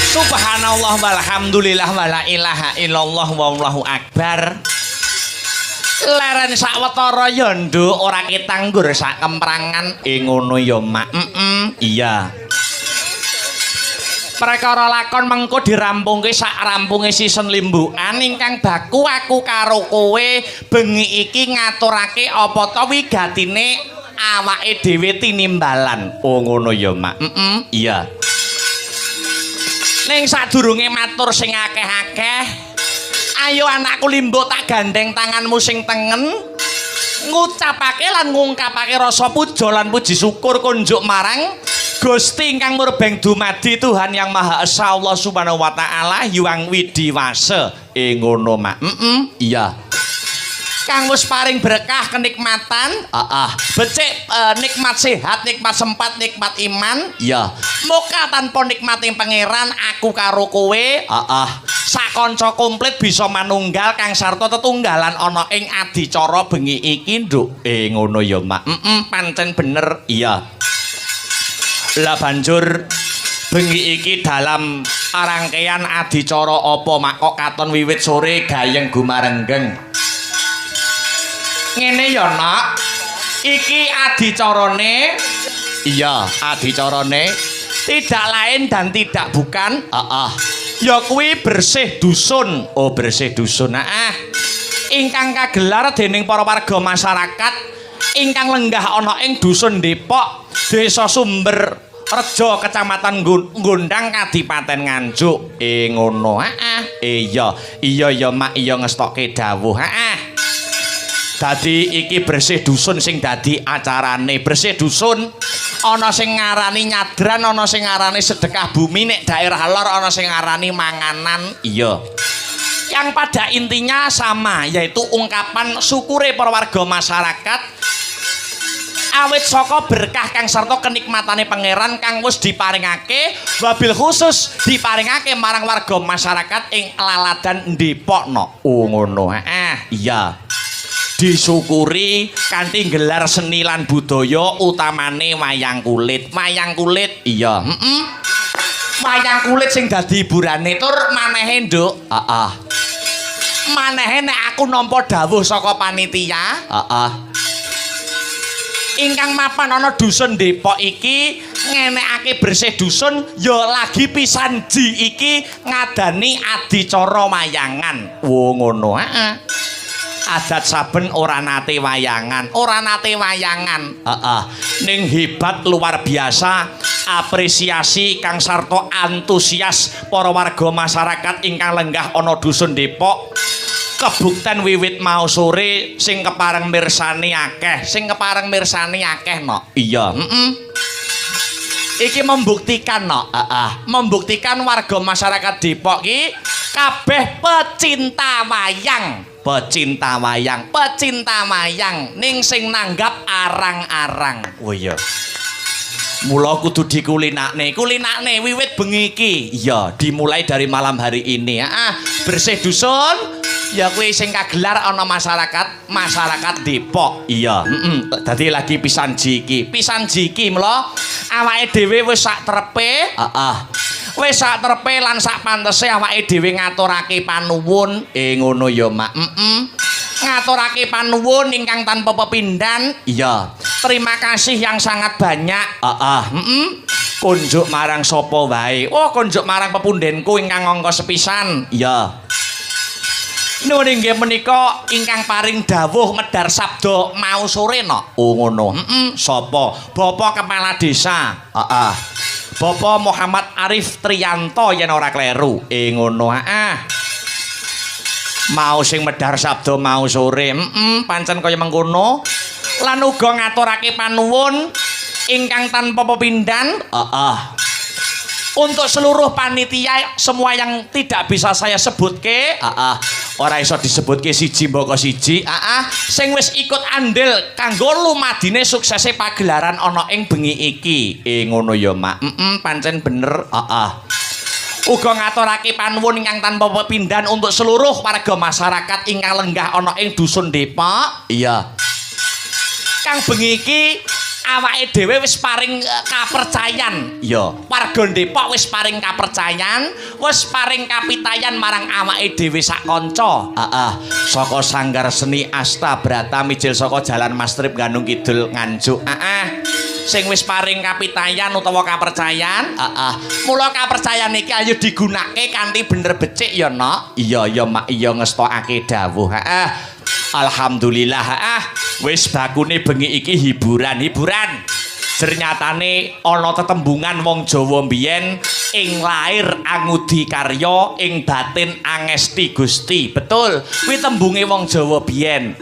Subhanallah walhamdulillah wala ilaha illallah wallahu akbar. Leren sawetara ya nduk ora kitanggur sak kemprangan ngono ya mak. Iya. Prakara lakon mengko dirampungke sak rampunge season limbukan ingkang baku aku karo kowe bengi iki ngaturake apa ta wigatine awake dhewe tinimbalan. Oh ngono ya mak. Iya. Ning sadurunge matur sing akeh-akeh, ayo anakku Limbo tak gandeng tanganmu sing tengen, ngucapake lan ngungkapake rasa puja lan puji syukur kunjuk marang Gusti ingkang murbeng dumadi Tuhan yang Maha Esa Allah Subhanahu wa taala Hyang Widiwasa. Ngono mak. Iya. Kang wis paring berkah kenikmatan, becik nikmat sehat, nikmat sempat, nikmat iman, ya. Moga tanpa nikmating pangeran aku karo kowe, sak kanca komplit bisa manunggal kang sarta tetunggalan ana ing adicara bengi iki, Nduk. Ngono ya, Mak. Pancen bener, iya. Lah banjur bengi iki dalam rangkaian adicara apa mak kok katon wiwit sore gayeng gumarenggeng. Ngene ya nak, iki adicarane, iya adicarane tidak lain dan tidak bukan, ya kuwi bersih dusun, oh bersih dusun, ingkang kagelar dening para warga masyarakat, ingkang lenggah ana ing dusun Depok, Desa Sumber Rejo Kecamatan Gondang Kadipaten Nganjuk. Ngono. Iya mak iya ngestokke dawuh. Dadi iki bersih dusun sing dadi acarane. Bersih dusun ana sing ngarani nyadran, ana sing ngarani sedekah bumi, nek daerah lor ana sing ngarani manganan. Iya. Yang pada intinya sama, yaitu ungkapan syukure para warga masyarakat awit saka berkah kang sarta kenikmatane pangeran kang wis diparingake, wabil khusus diparingake marang warga masyarakat ing laladan Depokno. Ngono. Iya. Disyukuri kanthi gelar seni lan budaya utamane wayang kulit. Wayang kulit iya. Wayang kulit sing dadi hiburane tur manehe, Nduk. Manehe nek aku nampa dawuh saka panitia. Ingkang mapan ana dusun Depok iki ngenekake bersih dusun ya lagi pisanji iki ngadani adicara wayangan. Ngono. Adat saben ora nate wayangan, ning hebat luar biasa apresiasi kang sarta antusias para warga masyarakat ingkang lenggah ana dusun Depok. Kebukten wiwit mau sore sing kepareng mirsani akeh, no. Iya, Iki membuktikan, no. Membuktikan warga masyarakat Depok iki kabeh pecinta wayang ning sing nanggap arang-arang. Oh iya. Mula kudu dikulinakne wiwit bengi iki. Iya, dimulai dari malam hari ini. Bersih dusun ya kuwi sing kagelar ana masyarakat Depok. Iya, dadi lagi pisanji iki mula awake dhewe wis sak trepe. Wis sak trepe lan sak pantese awake dhewe ngaturake panuwun. Ngono ya, Mak. Ngaturake panuwun ingkang tanpa pepindhan. Iya. Terima kasih yang sangat banyak. Kunjuk marang sapa wae. Kunjuk marang pepundhenku ingkang angka sepisan. Iya. Nuwun inggih menika ingkang paring dawuh medhar sabda mau sore, no. Ngono. Sapa? Bapak Kepala Desa. Bapak Muhammad Arif Triyanto yen ora kleru. Ngono. Mau sing medhar sabda mau sore. Pancen kaya mengkono. Lan uga ngaturake panuwun ingkang tanpa pepindhan. Untuk seluruh panitia semua yang tidak bisa saya sebutke. Ora iso disebutke siji mboko siji. Sing wis ikut andil kanggo lumadine suksese pagelaran ana ing bengi iki. Ngono ya, Mak. Pancen bener. Uga ngaturake panuwun ingkang tanpa pepindhan untuk seluruh warga masyarakat ingkang lenggah ana ing dusun Depok. Iya. Kang bengi iki awake dhewe wis paring kapercayan. Iya. Warga Depok wis paring kapercayan, wis paring kapitayan marang awake dhewe sak kanca. Saka Sanggar Seni Asta Brata mijil saka Jalan Mastrip Gandung Kidul Nganjuk. Sing wis paring kapitayan utawa kapercayan. Mula kapercayan iki ayo digunakake kanthi bener becik ya, Nok. Iya ya, Mak, iya ngestokake dawuh. Alhamdulillah. Wis bakune bengi iki hiburan. Ternyatane ana tetembungan wong Jawa mbiyen ing lair angudi karya ing batin angesti Gusti. Betul, kuwi tembunge wong Jawa biyen.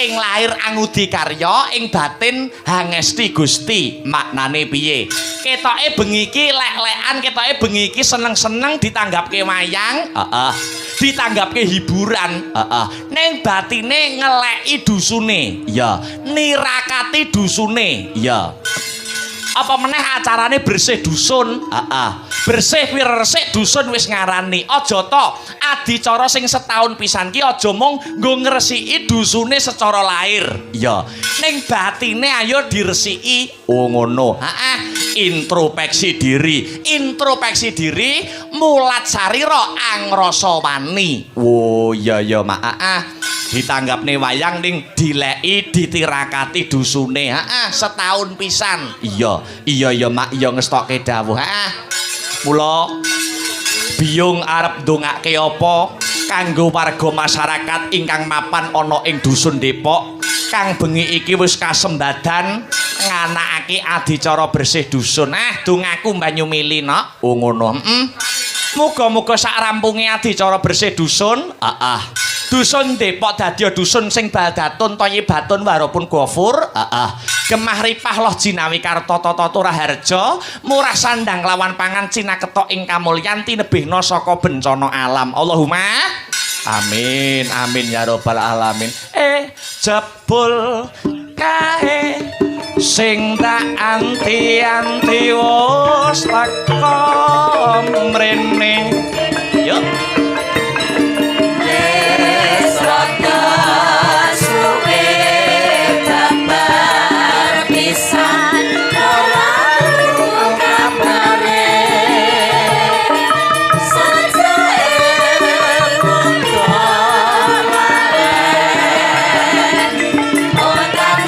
Ing lair angudi karya ing batin angesti Gusti. Maknane piye? Ketoke bengi iki lek-lekan, ketoke bengi iki seneng-seneng ditanggapke wayang, ditanggapke hiburan. Ning batine ngeleki dusune. Ya, nirakati dusune. Ya. Apa meneh acarane bersih dusun. Bersih kuwi resik dusun wis ngarani. Aja to adicara sing setahun pisan ki aja mung nggo ngresiki dusune secara lahir. Ya. Ning batine ayo diresiki. Ngono. Introspeksi diri mulat sarira angrasa wani. Ya ya, Mak. Ditanggapne wayang ning dileki ditirakati dusune. Setahun pisan. Iya ya, Mak, iya ngestokke dawuh. Mula biyung arep ndongake apa kanggo warga masyarakat ingkang mapan ana ing dusun Depok kang bengi iki wis kasembadan nganakake adicara bersih dusun. Dongaku Banyu Mili nok. Oh ngono. Muga-muga sak rampunge adicara bersih dusun, dusun Depok dadi dusun sing baldatun Toyibatun Warapun Gofur, Gemah Ripah Loh Jinawi Karta Tata Turaharja, murah sandang lawan pangan cinaketok ing kamulyan tinebihna saka bencana alam. Allahumma amin amin ya rabbal alamin. Jebul kae sing tak anti-anti wis teko mrene. Yuk. Wis rada suwe kabar pisan ora kabare. Sajae monggo maren otak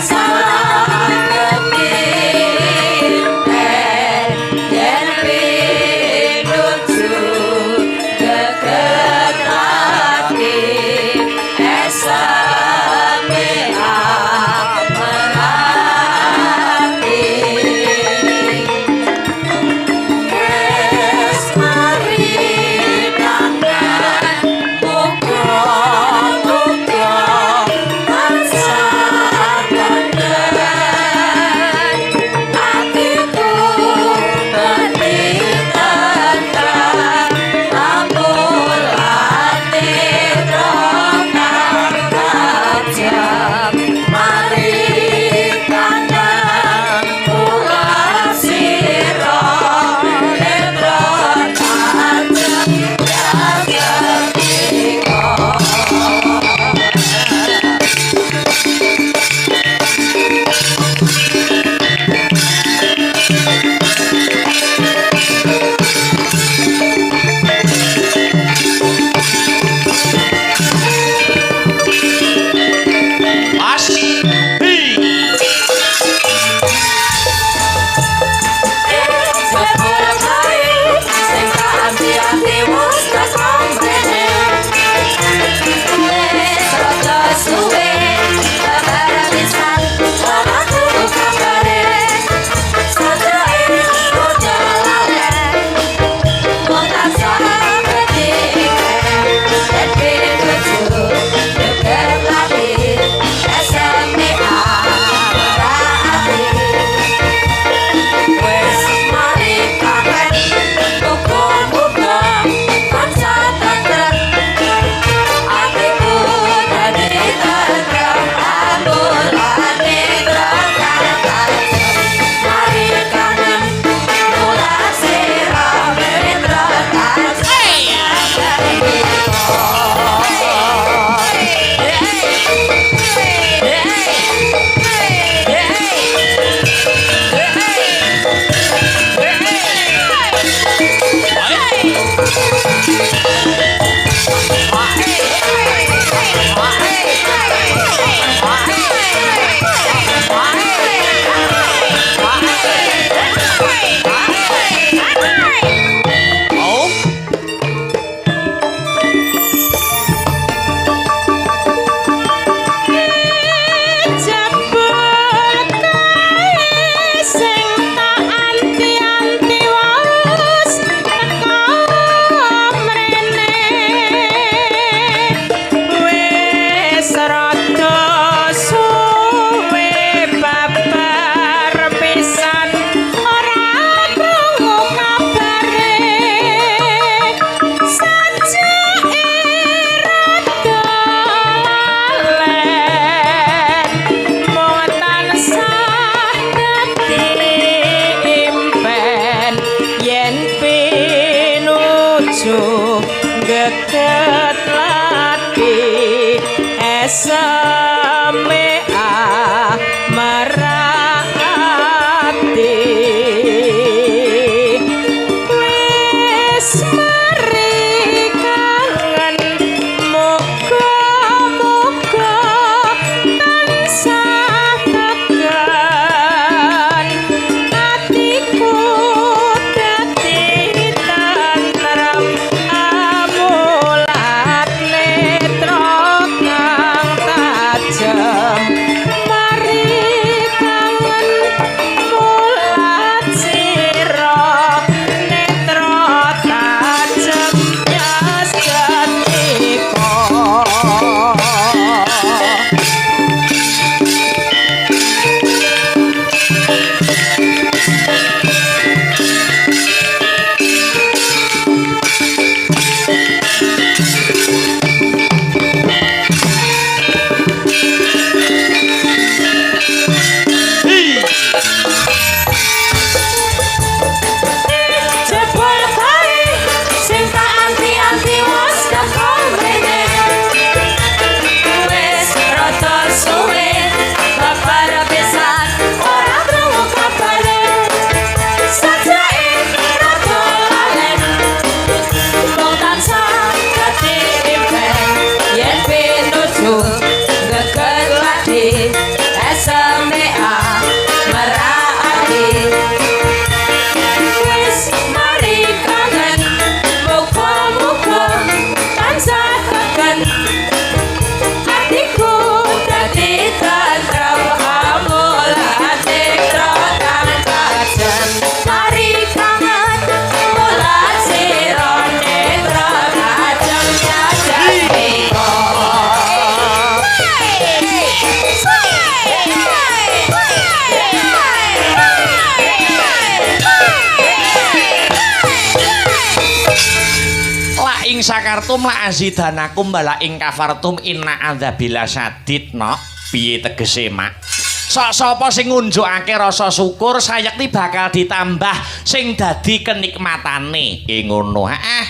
ing sakartum la azidanakum bala ing kafartum inna adzabila sadid no. Piye tegese mak? Sok sapa sing ngunjukake rasa syukur sayekti bakal ditambah sing dadi kenikmatane. Ngono. Heeh.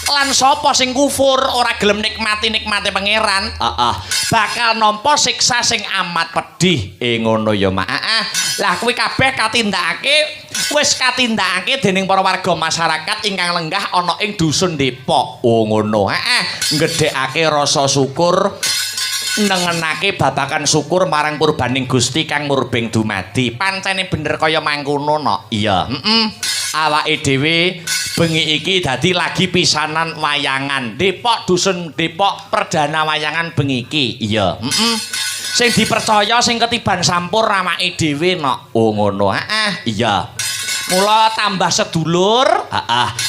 Lan sapa sing kufur ora gelem nikmati pangeran, bakal nampa siksa sing amat pedih. Ngono ya mak. Lah kuwi kabeh wis katindakake dening para warga masyarakat ingkang lenggah ana ing dusun Depok. Oh ngono. Nggedhekake rasa syukur, nengenake babakan syukur marang purbaning Gusti kang murbeng dumadi. Pancene bener kaya mangkono no. Iya. Awake dhewe bengi iki dadi lagi pisanan wayangan. Depok dusun Depok perdana wayangan bengi iki. Iya. Sing dipercaya sing ketiban sampur awake dhewe no. Oh ngono. Iya. Mula tambah sedulur,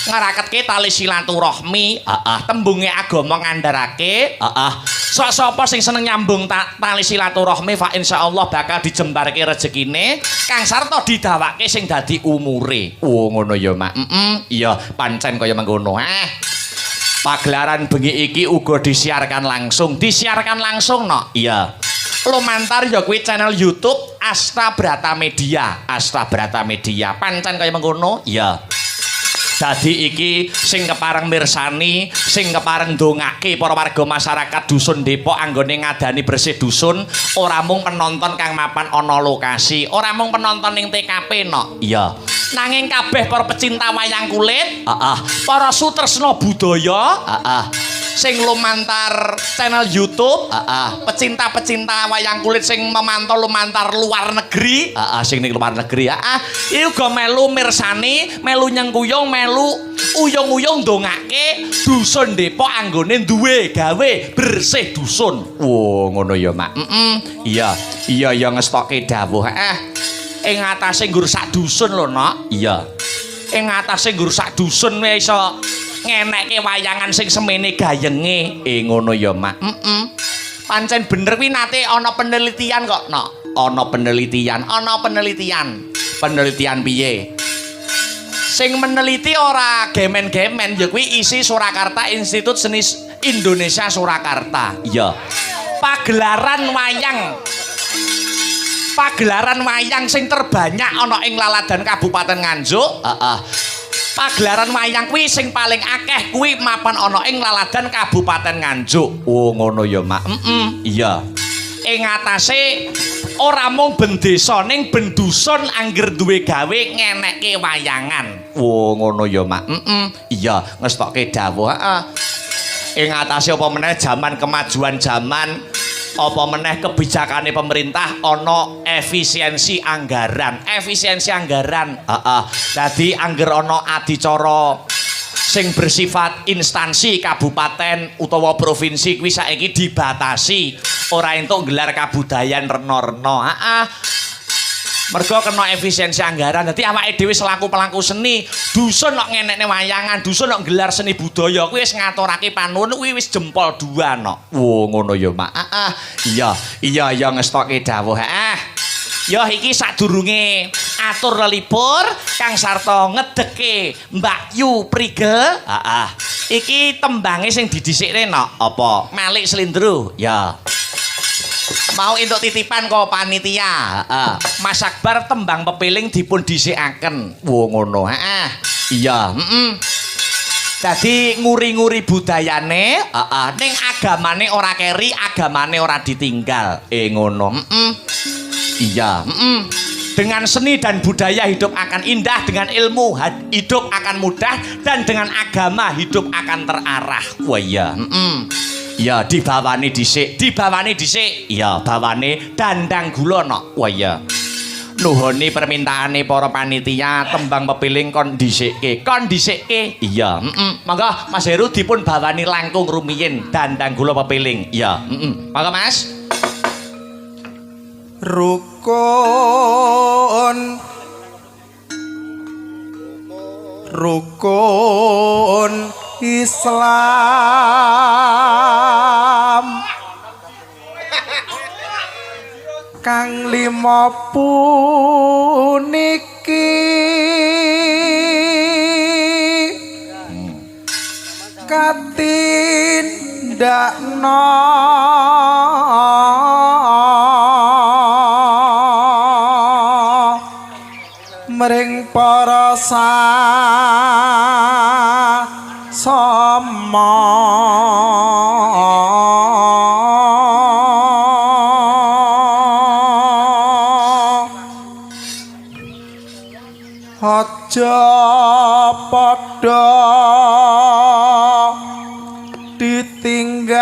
ngaraketke tali silaturahmi, tembunge agama ngandharake, sapa sing seneng nyambung tali silaturahmi fa insyaallah bakal dijembarke rezekine kang sarta didawake sing dadi umure. Oh ngono ya mak. Iya pancen kaya mengkono. Pagelaran bengi iki uga disiarkan langsung no. Iya. Lumantar ya kuwi channel YouTube Asta Brata Media. Pancen kaya mengkono. Iya. Dadi iki sing kepareng mirsani, sing kepareng ndongake para warga masyarakat dusun Depok anggone ngadani bersih dusun, ora mung penonton kang mapan ana lokasi, ora mung penonton ning TKP no. Iya. Nanging kabeh para pecinta wayang kulit, para sutresna budaya, sing lumantar channel YouTube, pecinta-pecinta wayang kulit sing memantau lumantar luar negeri, sing ning luar negeri, iki uga melu mirsani, melu nyengkuyung, melu uyung-uyung ndongake dusun Depok anggone duwe gawe bersih dusun. Wo ngono ya mak. Iya ngestokke dawuh. Ing atase nggur sak dusun lho nok. Iya. Ing atase nggur sak dusun wis iso ngenekke wayangan sing semene gayenge. Ngono ya mak. Pancen bener kuwi nate ana penelitian kok nok. Ana penelitian. Penelitian piye? Sing meneliti ora gemen-gemen ya kuwi isi Surakarta Institut Seni Indonesia Surakarta. Iya. Pagelaran wayang sing terbanyak ana ing laladan Kabupaten Nganjuk. Pagelaran wayang kuwi sing paling akeh kuwi mapan ana ing laladan Kabupaten Nganjuk. Oh ngono ya mak. Iya. Ing atase ora mung ben desa ning ben dusun angger duwe gawe ngenekke wayangan. Oh ngono ya mak. Iya ngestokke dawuh. Ing atase apa meneh zaman kemajuan zaman, apa meneh kebijakane pemerintah ana efisiensi anggaran. Dadi angger ana adicara sing bersifat instansi kabupaten utawa provinsi kuwi saiki dibatasi ora entuk gelar kabudayan rena-rena. Mergo kena efisiensi anggaran. Dadi awake dhewe selaku pelaku seni, dusun kok ngenekne wayangan, dusun kok gelar seni budaya kuwi wis ngaturake panuwun kuwi wis jempol 2 no. Wo ngono ya mak. Iya ngestokke dawuh. Ya iki sadurunge atur lelipur kang sarta ngedeke Mbak Yu Prigel. Iki tembange sing didhisikne no. Apa? Malik Slindro. Ya. Mau entuk titipan kok panitia. Mas Akbar tembang pepiling dipun dhisikaken. Wo ngono. Iya, Dadi nguri-nguri budayane, ning agamane ora keri, agamane ora ditinggal. Ngono. Iya, Dengan seni dan budaya hidup akan indah, dengan ilmu hidup akan mudah, dan dengan agama hidup akan terarah. Wah iya. Ya dibawani dhisik. Ya bawane dandang gula no. Wah iya. Nuhoni permintaane para panitia tembang pepiling kon dhisikke. Iya. Monggo Mas Heru dipun bawani langkung rumiyin dandang gula pepiling. Iya. Monggo Mas. Rukun Islam kang 5 puniki katindakna mring para sama aja padha ditinggalke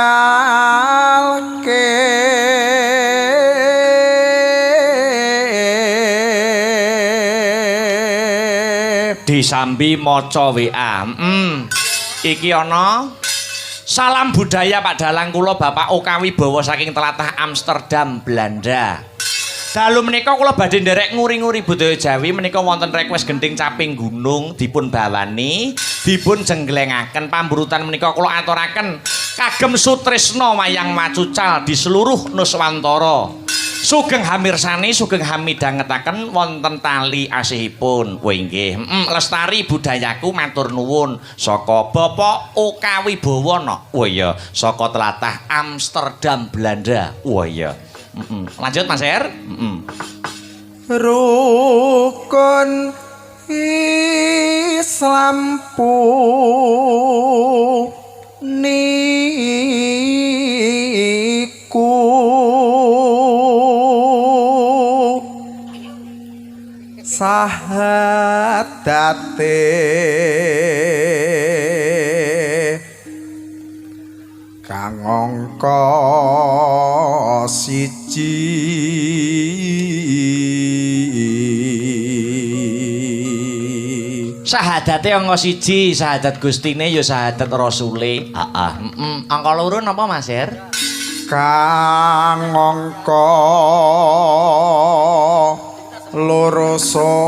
disambi maca WA. Iki ana salam budaya Pak Dalang kula Bapak Oka Wibowo saking tlatah Amsterdam, Belanda. Dalu menika kula badhe nderek nguri-nguri budaya Jawi menika wonten request gending caping gunung dipun bawani, dipun jenggelengaken pamburutan menika kula aturaken kagem sutresna wayang macucal di seluruh Nuswantara. Sugeng hamirsani, sugeng hamidhangetaken wonten tali asihipun. Kowe nggih, lestari budayaku matur nuwun saka Bapak Oka Wibowo no. Oh iya, saka tlatah Amsterdam, Belanda. Oh iya. Lanjut Mas Er. Rukun Islam niku sahadate kang angka siji Sahadate angka siji, sahadat Gustine ya sahadat Rasule. Angka loro napa Mas Er? kang angka loro salat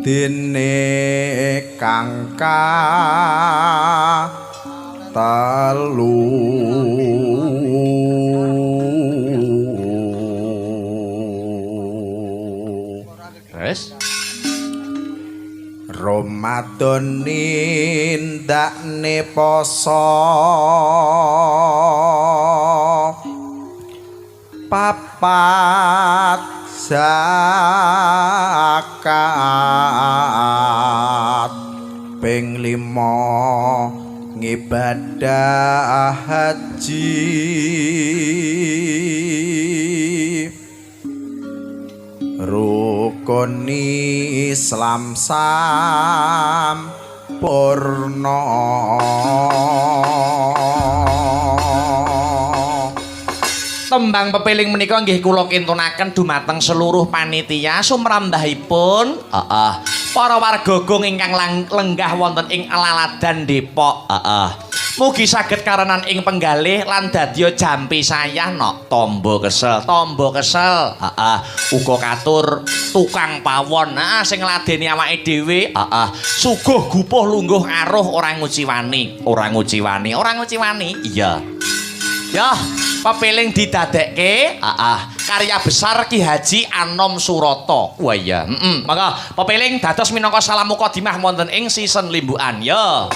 dene kang telu Terus Ramadan nindakne poso papat zakat ping 5 ngibadah haji rukun Islam sampurna tembang pepiling menika nggih kula kintunaken dumateng seluruh panitia sumrambahipun para warga gong ingkang lenggah wonten ing Laladan Depok. Mugi saged karenan ing penggalih lan dadya jampi sayah no tombo kesel uga katur tukang pawon sing ngladeni awake dhewe suguh gupuh lungguh aruh ora nguciwani iya ya pepiling didadekke karya besar Ki Haji Anom Suroto. Wah iya maka pepiling dados minangka salam mukadimah wonten ing season limbukan ya.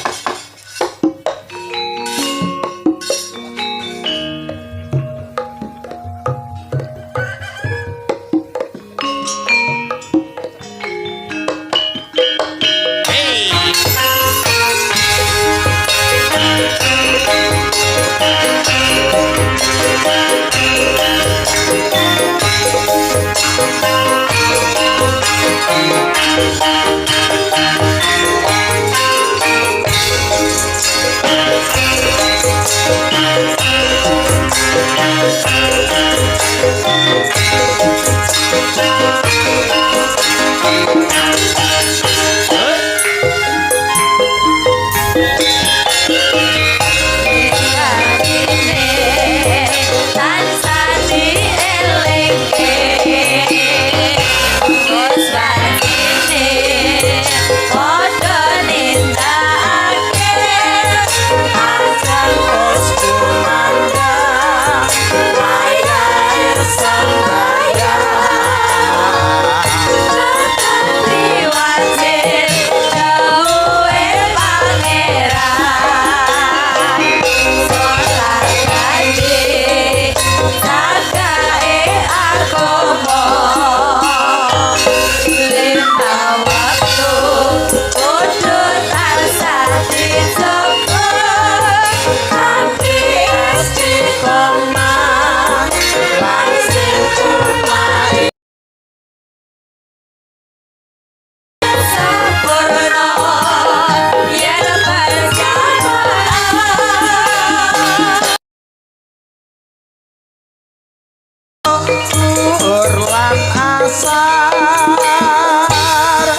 asar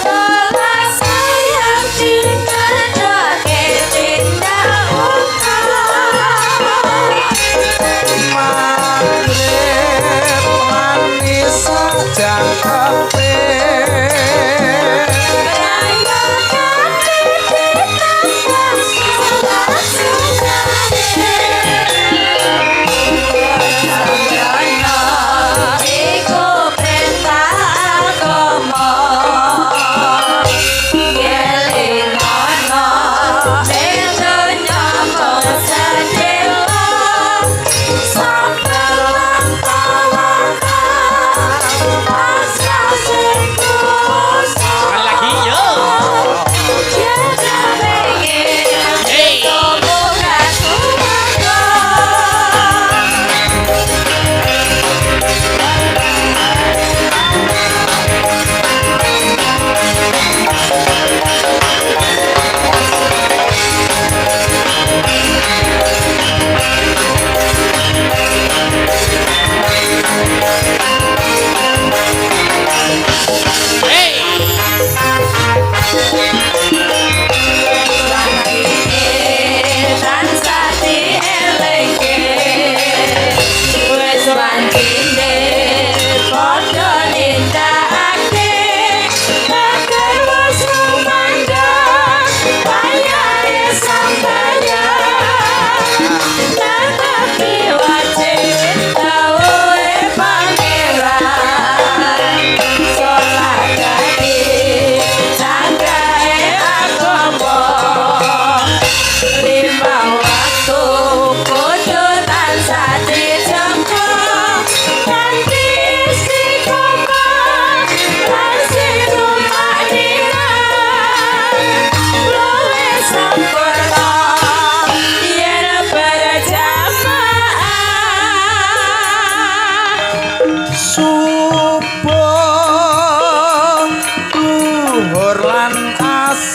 Sholat sayang dikandake tindak Magrib manis jangkepe Lagi yo. Hey. Hey. subuh luhur lan asar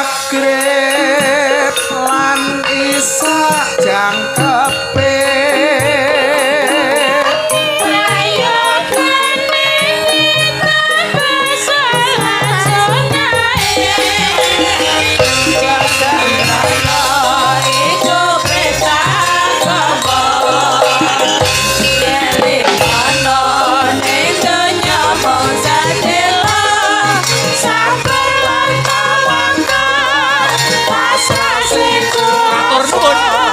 magrib lan isak jangkepe Matur nuwun.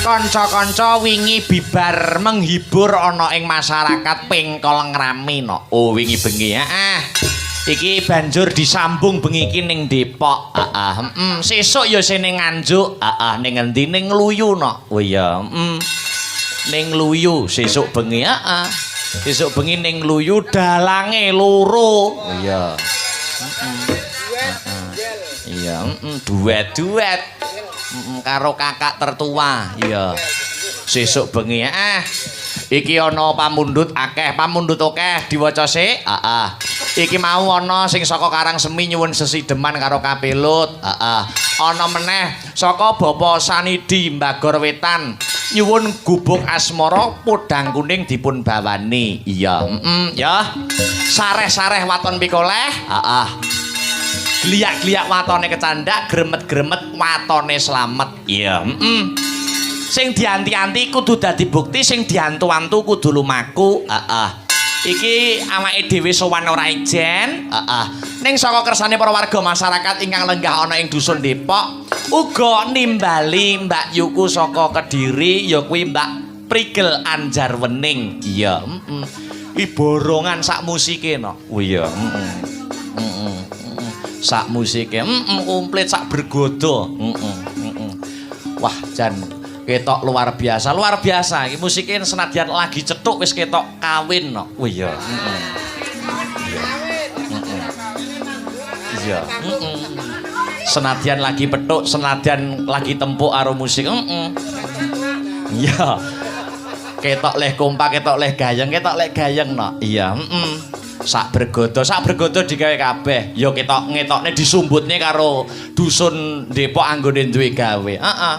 Kanca-kanca wingi bibar menghibur ana ing masyarakat pengkol ngrami no. Oh wingi bengi ya. Iki banjur disambung bengi iki ning Depok. Sesuk ya sene Nganjuk. Ning endi ning Luyu no. Oh iya, ning Luyu sesuk bengi. Sesuk bengi ning Luyu dalange loro. Oh iya. Iya, duet-duet. Karo kakak tertua. Iya. Sesuk bengi iki ana pamundhut akeh, pamundhut akeh diwaca sik. Iki mau ana sing saka Karangsemi nyuwun sesideman karo Kapelut. Ana meneh saka Bapak Sanidi Mbagor Wetan nyuwun gubuk asmara podang kuning dipun bawani. Iya, ya. Sareh-sareh waton pikoleh. Gliak-gliak watone kecandak, gremet-gremet watone slamet. Iya, Sing dianti-anti kudu dadi bukti, sing diantu-antu kudu lumaku. Iki awake dhewe sowan ora ijen. Ning saka kersane para warga masyarakat ingkang lenggah ana ing dusun Depok, uga nimbali Mbak Yuku saka Kediri, ya kuwi Mbak Prigel Anjarwening. Iya, I borongan sak musike no. Oh iya, sak musike, komplit sak bergodo. Wah, jan ketok luar biasa, luar biasa. Iki musike senadyan lagi cethuk wis ketok kawin no. Oh iya. Iya. Senadyan lagi petuk, senadyan lagi tempuk karo musik. Iya. Ketok leh kompak, ketok leh gayeng no. Iya, sak bergodo digawe kabeh. Ya ketok ngetokne disumbutne karo dusun Depok anggone duwe gawe.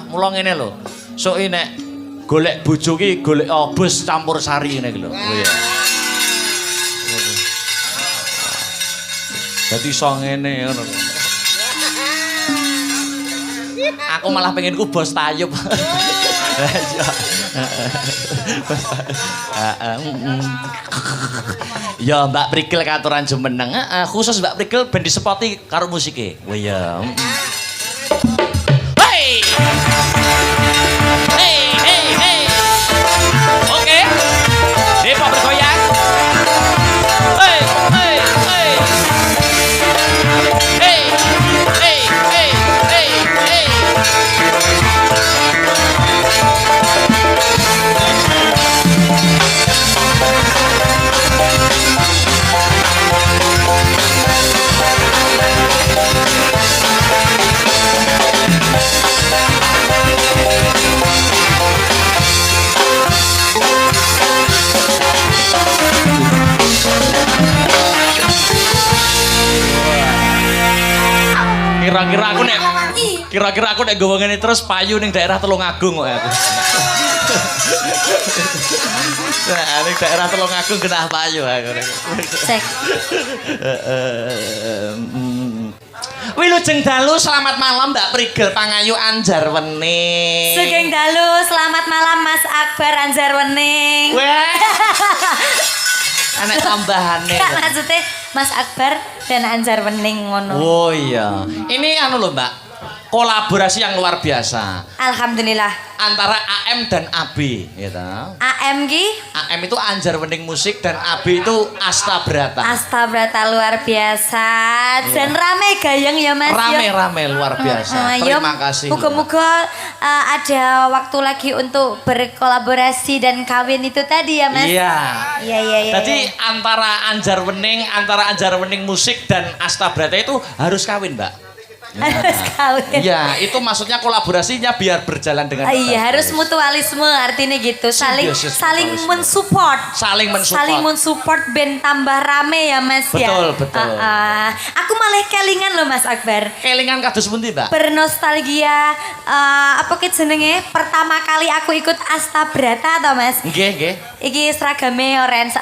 Mula ngene lho. Sok nek golek bojo ki golek bus campur sari ngene iki lho. Iya. Dadi iso ngene ngono. Aku malah pengen ku bos tayub. Ya Mbak Prigel katuran jumeneng. Khusus Mbak Prigel ben disepoti karo musike. Oh iya. Hey! Hey, hey, hey. Oke. Depok bergoyang. Hey, hey, hey. Hey, hey, hey, hey, hey. Kira-kira aku nek gowo ngene terus payu ning daerah Tulungagung kok aku. Nah, ning daerah Tulungagung genah payu aku. Cek. Wilujeng dalu selamat malam Mbak Prigel Pangayu Anjarwening. Sugeng dalu selamat malam Mas Akbar Anjarwening. Weh. Anak tambahane. Kak maksudnya Mas Akbar dan Anjarwening ngono. Oh iya. Ini anu lho Mbak. Kolaborasi yang luar biasa Alhamdulillah antara AM dan AB gitu. AM ki AM itu Anjarwening Musik dan AB itu Asta Brata. Asta Brata luar biasa dan rame gayeng ya Mas. Rame luar biasa. Terima kasih. Moga-moga ada waktu lagi untuk berkolaborasi dan kawin itu tadi ya Mas. Iya. Iya. Jadi antara Anjarwening Musik dan Asta Brata itu harus kawin Mbak. Harus kawin. Iya, itu maksudnya kolaborasinya biar berjalan dengan baik. Iya, harus mutualisme artinya gitu. Saling mensupport. Saling mensupport band tambah rame ya Mas ya. Betul. Aku malah kelingan loh Mas Akbar. Kelingan kados pundi, Mbak? Bernostalgia apa ki jenenge? Pertama kali aku ikut Asta Brata to Mas. Nggih. Iki seragame orange.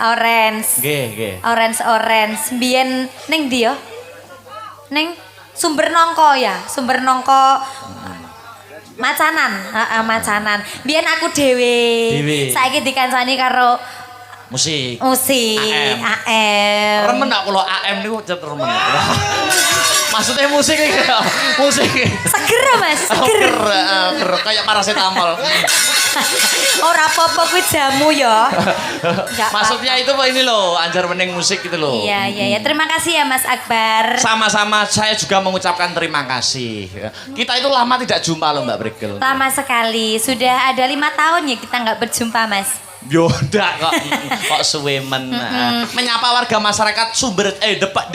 Nggih. Orange. Biyen ning ndi yo? Ning Sumber Nongko Macanan. Biyen aku dhewe. Saiki dikancani karo musik. AM. Remen aku lho AM niku cet remen. Maksudnya musik iki. Seger Mas, seger. Kayak paracetamol. Ora apa-apa kuwi jamu ya. Maksudnya itu ini loh, Anjarwening Musik gitu loh. Iya. Terima kasih ya Mas Akbar. Sama-sama, saya juga mengucapkan terima kasih. Kita itu lama tidak jumpa loh Mbak Prigel. Lama sekali, sudah ada 5 tahun ya kita nggak berjumpa Mas. Yoda kok suwemen. Menyapa warga masyarakat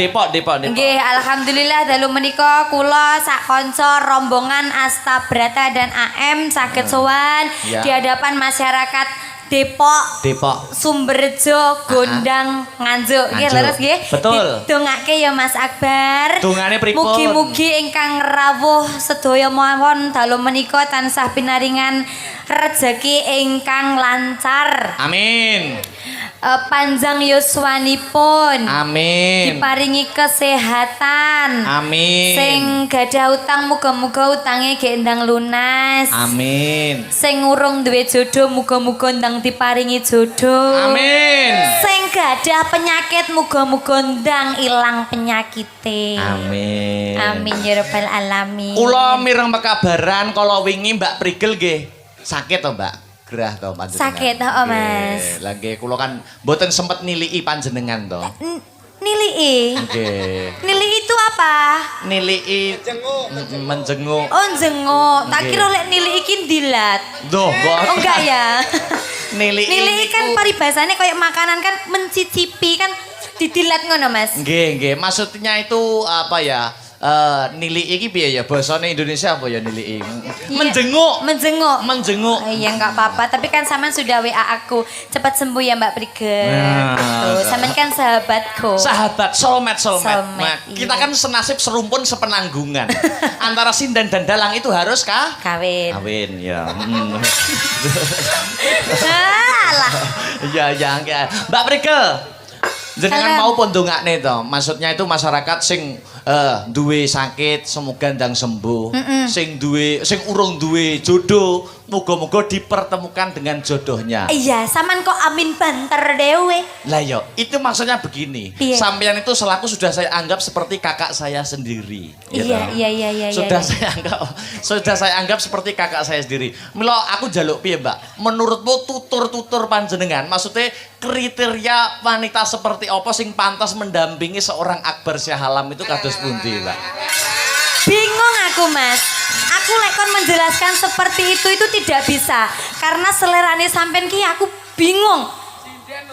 Depok. Nggih, alhamdulillah dalu menika kula sak kanca rombongan Asta Brata dan AM saged sowan di hadapan masyarakat Depok, Sumberjo, Gondang, Nganjuk. Nggih leres nggih. Betul. Didongake ya Mas Akbar. Dongane pripun? Mugi-mugi ingkang rawuh sedaya mawon dalu menika tansah pinaringan rezeki ingkang lancar. Amin. Panjang yuswanipun. Amin. Diparingi kesehatan. Amin. Sing gadah utang muga-muga utange ge ndang lunas. Amin. Sing urung duwe jodoh muga-muga ndang diparingi jodoh. Amin. Sing gadah penyakit muga-muga ndang ilang penyakite. Amin. Amin ya rabbal alamin. Kula mireng pekabaran kala wingi Mbak Prigel nggih sakit to Mbak? Gerah to panjenengan. Sakit to Mas. Lah nggih kula kan mboten sempet niliki panjenengan to. Nilii. Nggih. Nilii itu apa? Niliki menjenguk. Oh jenguk. Tak kira lek nilii iki ndilat. Duh, Oh enggak ya. Niliki Nilii kan paribasane kayak makanan kan mencicipi kan Didilat ngono, Mas. Nggih. Maksudnya itu apa ya? Nili iki piye ya bahasane Indonesia apa ya nili? Menjenguk. Menjenguk. Iya enggak apa-apa, tapi kan Saman sudah WA aku. Cepat sembuh ya Mbak Prige. Gitu. Saman kan sahabatku. Sahabat, soulmate. Nah, Iya. kita kan senasib serumpun sepenanggungan. Antara Sindan dan Dalang itu harus kawin. Kawin ya. Alah. Ya. Mbak Prige. Jenengan mau pun ndongakne to. Maksudnya itu masyarakat sing duwe sakit semoga ndang sembuh. Sing urung duwe jodoh muga-muga dipertemukan dengan jodohnya. Iya, Saman kok amin banter dewe. Lah yo, itu maksudnya begini. Iya. Sampeyan itu selaku sudah saya anggap seperti kakak saya sendiri. Iya. Sudah saya anggap seperti kakak saya sendiri. Milo aku jaluk piye, Mbak? Menurutmu tutur panjenengan maksudnya kriteria wanita seperti apa sing pantas mendampingi seorang Akbar Syahalam itu kados pundi, Mbak? Bingung aku, Mas. Aku lekon menjelaskan seperti itu tidak bisa karena selerane sampean ki aku bingung.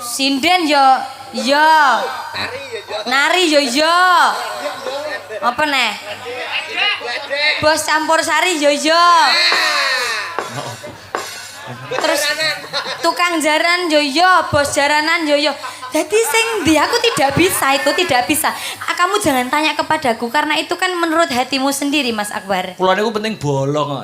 Sinden yo. Nari yo. Apa neh? Bos campur sari yo. Terus tukang jaran yo, bos jaranan yo. Jadi sing di aku tidak bisa. Kamu jangan tanya kepadaku karena itu kan menurut hatimu sendiri, Mas Akbar. Kula niku penting bolong kok.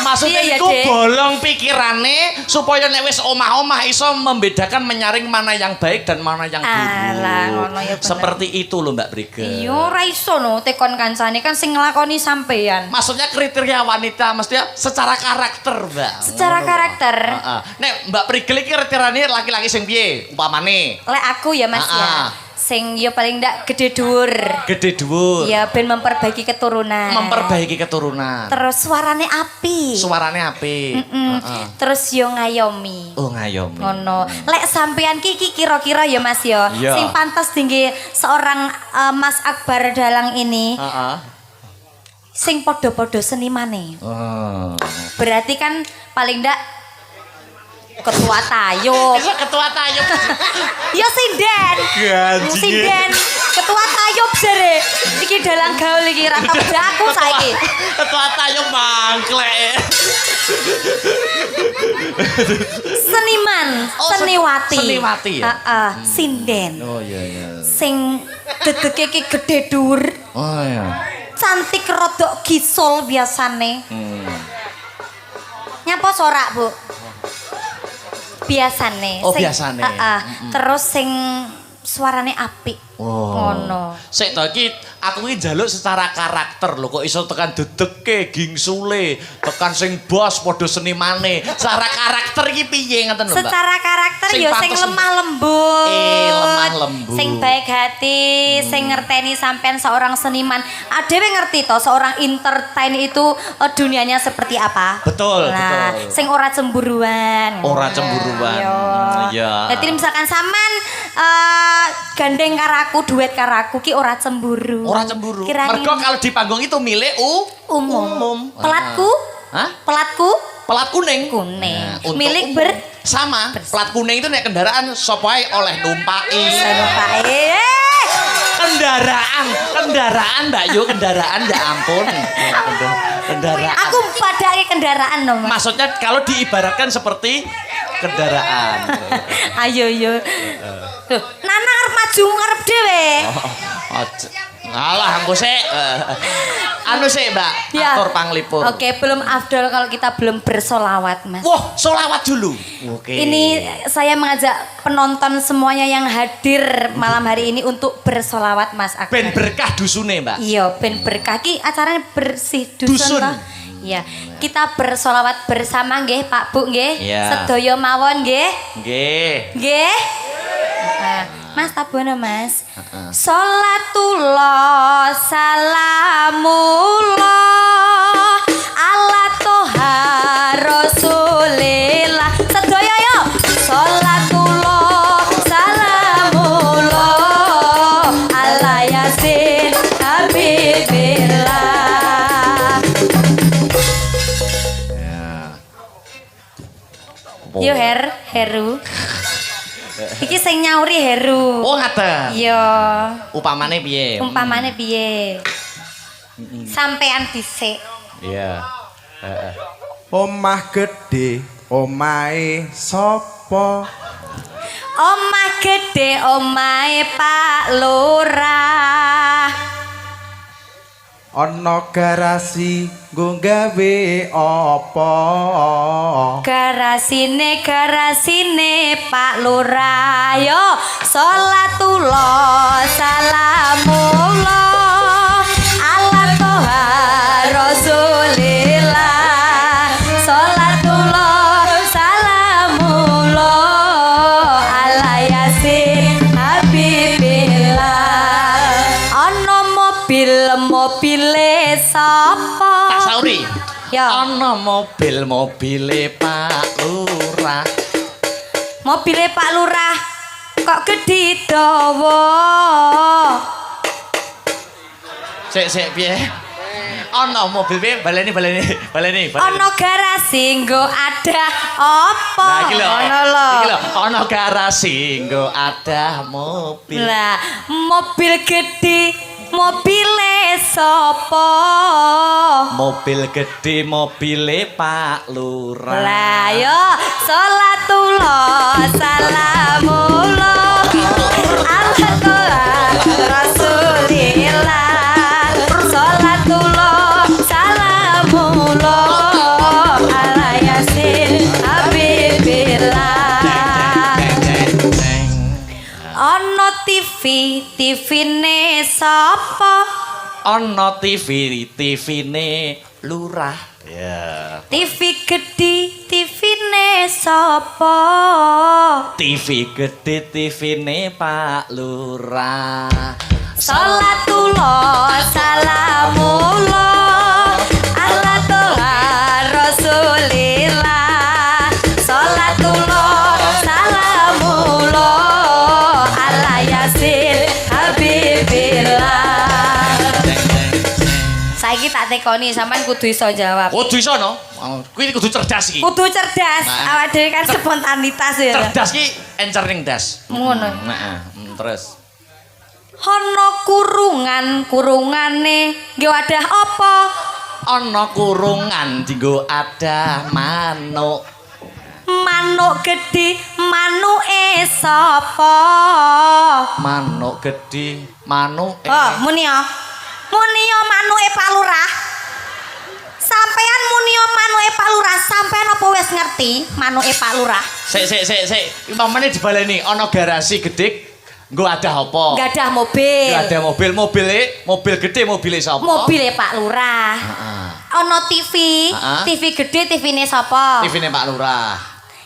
Maksudnya Iya, itu Dek. bolong pikirane supaya nek wis omah-omah iso membedakan menyaring mana yang baik dan mana yang buruk. Alah, ngono ya bener. Seperti itu loh Mbak Brige. Iya, ora iso no tekon kancane kan sing nglakoni sampean. Maksudnya kriteria wanita mestinya secara karakter, Mbak. Secara karakter. Heeh. Nek Mbak Prigel iki kriteriane laki-laki sing piye? Umpamane Lek aku ya Mas ya. Sing ya paling ndak gede dhuwur. gede dhuwur. Ya ben memperbaiki keturunan. Memperbaiki keturunan. Terus suarane api. Suarane apik. Heeh. Terus yo ngayomi. Oh, ngayomi. Ngono. Lek sampean ki kira-kira ya Mas ya, Iya. sing pantas tinggi seorang Mas Akbar Dalang ini. Heeh. Sing podo-podo senimane. Oh. Berarti kan paling ndak ketua tayub. Iso ketua tayub. Ya sinden. Ganjing. Sinden. Ketua tayub jere. Iki dalang gaul iki ra aku saiki. Ketua tayub mangklek. Seniman, seniwati. Seniwati ya? Heeh, sinden. Oh iya. Sing dedeke iki gede dhuwur. Oh iya. Cantik rodok gisul biasane. Nyapa sorak, Bu? Biasane. Oh, biasane. Terus sing suarane apik. Oh. Ngono. Sik to iki aku iki njaluk secara karakter lho kok iso tekan dedeke, gingsule, tekan sing bos padha senimane. Secara karakter iki piye ngoten lho, Mbak? Secara karakter Sing ya sing pantes- lemah lembut. lemah lembut. Sing baik hati, sing ngerteni sampean seorang seniman. Adewe ngerti to seorang entertain itu dunianya seperti apa? Betul, Nah, betul. sing ora cemburuan. Ora cemburuan. Iya. Jadi misalkan sampean gandeng karo aku, duet karo aku ki ora cemburu. Ora cemburu. Kirani Mergo kalau di panggung itu milik umum. Pelatku? Hah? Pelatku Plat kuning. kuning. Nah, untuk Milik umum. Sama. Plat kuning itu nek kendaraan sapa ae oleh numpaki. Kendaraan Mbak Yu, kendaraan ya ampun. Kendaraan. Aku padake kendaraan no, Mas. Maksudnya kalau diibaratkan seperti kendaraan. Ayo yo. Nana arep maju ngarep dhewe. Alah, engko sik. Anu sik, Mbak. Ya. Aktor panglipur. Oke, belum afdol kalau kita belum bersolawat, Mas. Wah, sholawat dulu. Oke. Ini saya mengajak penonton semuanya yang hadir malam hari ini untuk bersolawat, Mas Akbar. Ben berkah dusune, Mbak. Iya, ben berkah ki acaranya bersih dusun. Dusun. Toh. Iya, kita bersolawat bersama nggih, Pak Bu nggih. Iya. Sedaya mawon nggih. Nggih. Nggih. Nah, Mas tabono Mas. Salatullah salamullah ala toha rasulillah. Sedaya yo. Salatullah salamullah ala yasin habibillah. Ya. Yo Heru. Iki sing nyauri Heru. Oh ngaten. Iya. Upamane piye? Umpamane piye? Sampean dhisik. Iya. Heeh. Omah gedhe, omahe sapa? Omah gede omahe Pak Lurah. Ana garasi nggo gawe apa? Garasine Pak Lurah. Yo salatullah salamullah ala toha rasulillah. Salatullah salamullah ala yasin habibillah. Ana mobil-mobile sapa? Tak sauri. Ya. Ana mobil-mobile Pak Lurah. Mobile Pak Lurah kok gedhi dawa. Sik piye? Ana mobil piye? Baleni. Ana garasi nggo ada apa? Nah, iki lho. Ngono lho. Iki lho, ana garasi nggo ada mobil. Lah, mobil gedhi mobile sapa? Mobil gede mobile Pak Lurah. Lah yo salatullah salamullah ala rasulillah. Salatullah salamullah ala yasin habibillah. Ana TV-ne sapa? Ana TV-ne Lurah. Ya. TV gedhi TV-ne sapa? TV gede TV-ne Pak Lurah. Salatullah salamullah ala toha rasulillah. Salatullah salamullah ala yasin habibillah. Saiki tak tekoni sampean kudu iso jawab. Kudu iso no. Kuwi kudu cerdas iki. Kudu cerdas. Nah. Awak dhewe kan spontanitas ya. Cerdas ki encerning das. Ngono. Heeh, terus. Ana kurungane nggih wadah apa? Ana kurungan dienggo adah manuk. Manuk gedhi manuke sapa? Manuk gedhi, manuk. Oh, muni ya. Muni ya manuke Pak Lurah. Sampean muni ya manuke Pak Lurah, sampean apa wis ngerti manuke Pak Lurah? Sik. Umpamane dibaleni ana garasi gedhe nggo adah apa? Gadah mobil. Nggo adah mobil gedhe mobile sapa? Mobile Pak Lurah. Heeh. Ana TV, Heeh. TV gede TV-ne sapa? TV-ne Pak Lurah.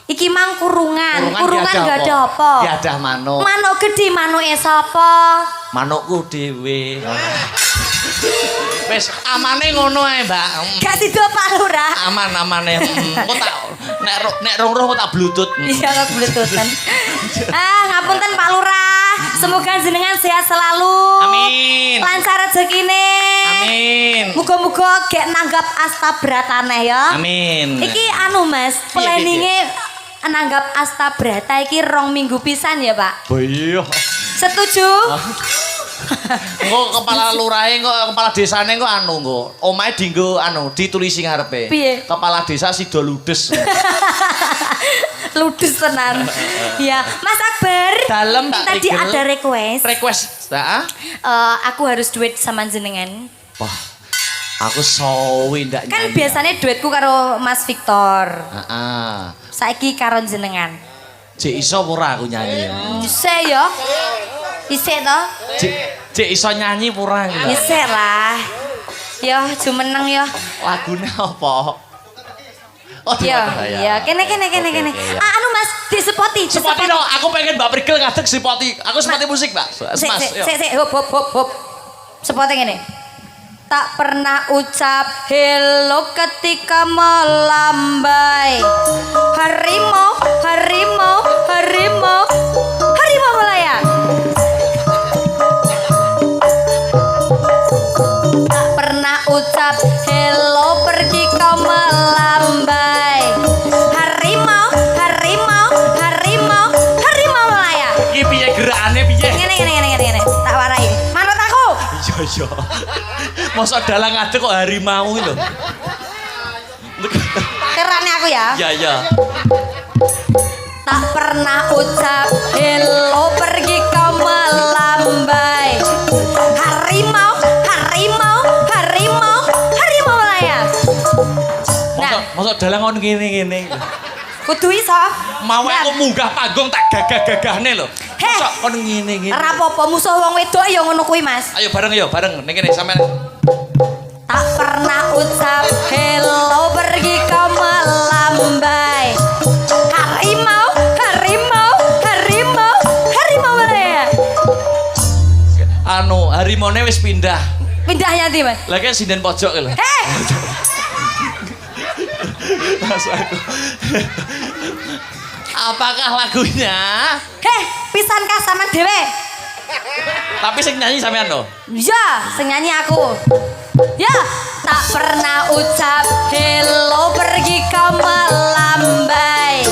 Iki mang kurungan. Kurungan ki gak ada apa? Ki adah manuk. Manuk gedhi manuke sapa? Manukku dhewe. Wis amane ngono ae, Mbak. Gak sida Pak Lurah. Aman-amane. Kok tak nek rong-rong kok tak blutut. Iya kok bluetoothan. Ngapunten Pak Lurah. Semoga jenengan sehat selalu. Amin. Lancar rezekine. Amin. Muga-muga gek nanggap Astabrataneh ya. Amin. Iki anu Mas, planninge nanggap Astabrata iki 2 minggu pisan ya, Pak. Oh iya. Setuju? Engko kepala lurahe kok kepala desane kok anu engko. Omahe dienggo anu ditulisi ngarepe. Piye? Kepala desa Sido Ludes. Ludes tenan. Ya, Mas Akbar. Dalem tak tadi trigger. ada request. Request, ta? Aku harus duet sama jenengan. Wah. Aku sowi ndak Kan nyanyi. biasanya duetku karo Mas Victor. Heeh. Saiki karo jenengan. Cek iso ora aku nyanyi. Isik ya. Isik to? Cek iso nyanyi ora iki lho. Isik lah. Ya, jumeneng ya. Lagune apa? Oh, Ya, diwaca, ya. Kene. Oke, ya. Anu Mas, disepoti. Sepoti no, aku pengen Mbak Prigel ngadeg sepoti. Aku sepoti musik, Mbak. Mas, yuk. Sik, hop. Sepoti ngene. Tak pernah ucap hello ketika melambai. Harimau melayang. Tak pernah ucap hello pergi kau melambai. Harimau melayang. Iya. Masa dalang ngadeg kok harimau iki lho. Terane aku ya. Iya, iya. Tak pernah ucap hello pergi ke melambai. Harimau, harimau, harimau, harimau lah ya. Masa dalang kon ngene-ngene. Kudu iso. Mau aku munggah panggung tak gagah-gagahne lho. Heh. Masa kon ngene-ngene. Ora apa-apa musuh wong wedok ya ngono kuwi, Mas. Ayo bareng ning kene sampean. Tak pernah ucap hello pergi ke melambai. Harimau, harimau, harimau, harimau mana ya? Anu, harimone wis pindah. Pindahnya di Mas. Lah kayak sinden pojok lho. Heh, Mas aku. Apakah lagunya? heh, pisankah sama dewe? Tapi sing nyanyi sampean lho. Ya, sing nyanyi aku. Ya, tak pernah ucap hello pergi ke melambai.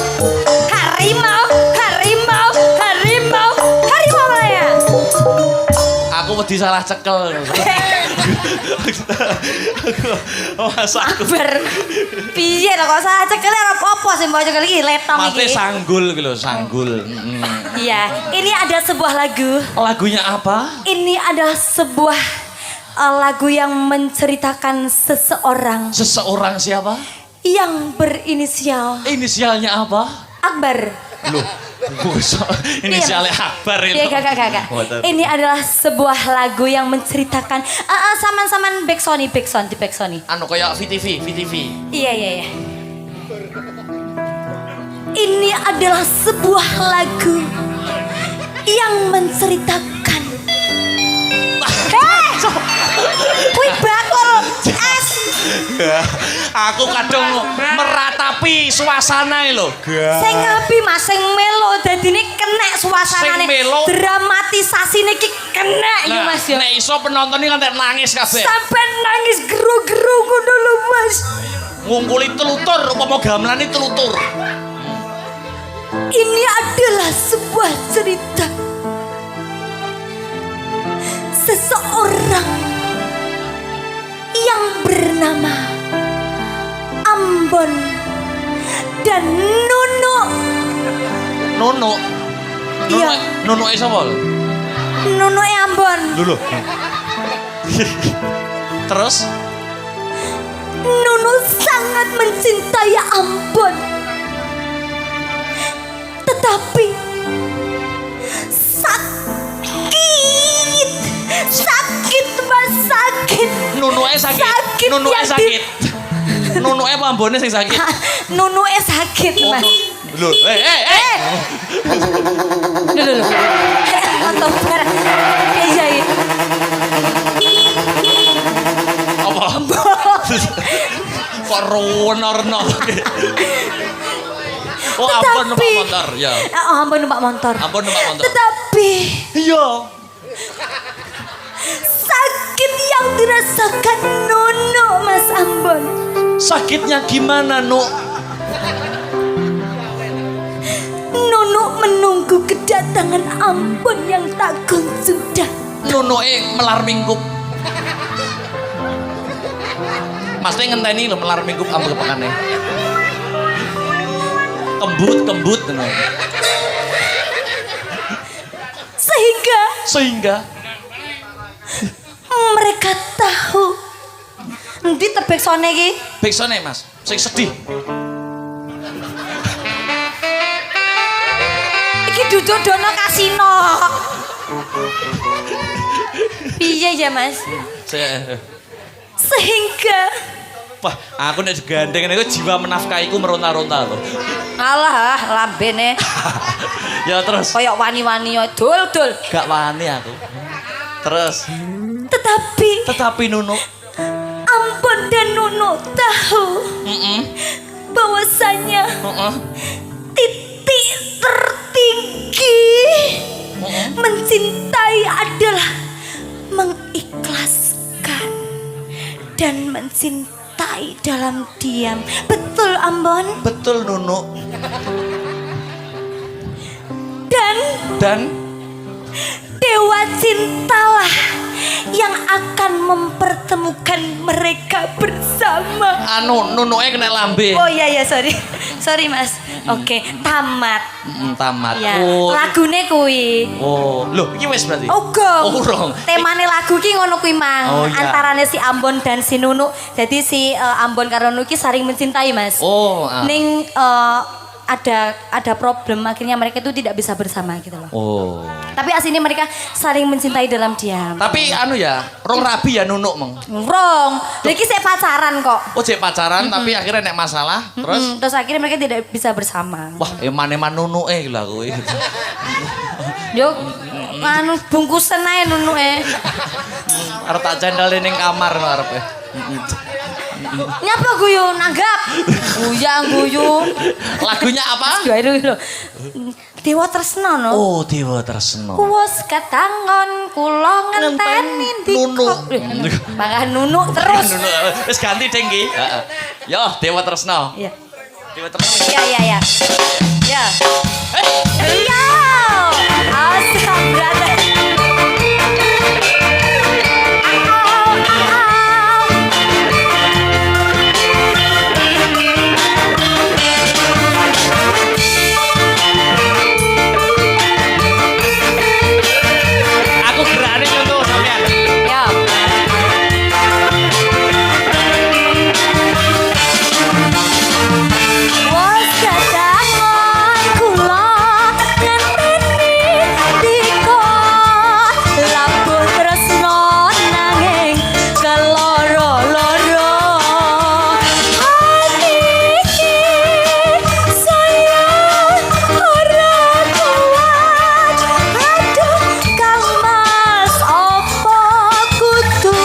Harimau, harimau, harimau, harimau mana ya? Aku wedi salah cekel. Masa aku. Piye lah kok salah cekel apa sih mbok cekel iki letong Mate iki. sanggul gitu, sanggul. Iya, ini ada sebuah lagu. Lagunya apa? Ini adalah sebuah lagu yang menceritakan seseorang Seseorang siapa? yang berinisial Inisialnya apa? Akbar. Loh, inisialnya Akbar itu. Iya, gak. Ini adalah sebuah lagu yang menceritakan saman-saman backsoni. Anu kayak VTV. Iya. Ini adalah sebuah lagu yang menceritakan. Wih bakul es. Aku kadang meratapi suasana lho. Sing ngapi Mas, sing melo dadine kena suasanane. Sing melo. Dramatisasi niki kena ya Nah, Mas ya. nek iso penonton iki ngantek nangis kabeh. Sampai nangis geru-geru ngono lho Mas. Ngungkuli telutur upama gamelane telutur. Ini adalah sebuah cerita seseorang yang bernama Ambon dan Nunu. Nunu. Iya. Nunu sapa? Nunu Ambon. Lho. Terus Nunu sangat mencintai Ambon. Tetapi sakit Mas, sakit. Nunuke sakit. Sakit Nunuke yang sakit. Nunuke apa ambone sing sakit? Nunuke sakit Oh, Mas. Lho, Lho. Atau barang. Iya. Apa? Kok rono-rono. Oh, ampun numpak motor, ya. Oh, ampun numpak motor. Ampun numpak motor. Tetapi Iya. sakit yang dirasakan Nunu Mas Ambon. Sakitnya gimana, Nuk? Nunu menunggu kedatangan Ambon yang tak kunjung datang. Nunuke melar minggup. Mas ngenteni lho melar minggup ambek kepekane. Kembut tenan. Sehingga mereka tahu ndi tebek sone iki. beksone Mas, sing sedih. Iki duduk dono kasino. Piye ya Mas? Sehingga Wah, aku nek digandeng niku jiwa menafkahiku meronta-ronta lho. alah lambene Ya terus koyok wani-wani dul. gak wani aku. Terus Tetapi Nunu Ambon dan Nunu tahu bahwasanya titik tertinggi mencintai adalah mengikhlaskan dan mencintai dalam diam. Betul Ambon? betul Nunu. Dan Dan dewa cintalah yang akan mempertemukan mereka bersama. Anu nunuke kena lambe. Oh iya ya, sorry. Sorry Mas. Oke, tamat. Tamat. Ya, Oh. lagune kuwi. Oh, lho iki wis berarti. Oh, gong. Oh, urung. Temane lagu ki ngono kuwi Mang. Oh, iya. Antarane si Ambon dan si Nunu. Jadi si Ambon karo Nunu ki saling mencintai, Mas. Oh, Ning ada problem akhirnya mereka itu tidak bisa bersama gitu loh. Oh. Tapi aslinya mereka saling mencintai dalam diam. Tapi anu ya, rong rabi ya nunuk meng. Wrong. Lagi saya pacaran kok. Oh, cek pacaran tapi akhirnya nek masalah terus Terus akhirnya mereka tidak bisa bersama. wah, eman-eman nunuke lho kowe. Yo, anu bungkusan ae nunuke. Arep tak cendel ning kamar lho arepe. Nyapa guyu nanggap. Guyang guyu. Lagunya apa? Gawe lho. Dewa Tresna no. Oh, Dewa Tresna. Kuwes katangon kula ngenteni Nunu. Bakal nunu terus. Nunu. Wis ganti deng ki. Heeh. Yo, Dewa Tresna. Iya. Dewa Tresna. Iya iya iya. Ya. Iya. Asal brother. Aku berani nyontoh sampean. Ya. Wes kadangon kula ngenteni diko laku tresno nanging keloro-loro ati iki saya ora kuat aduh Kang Mas opo kudu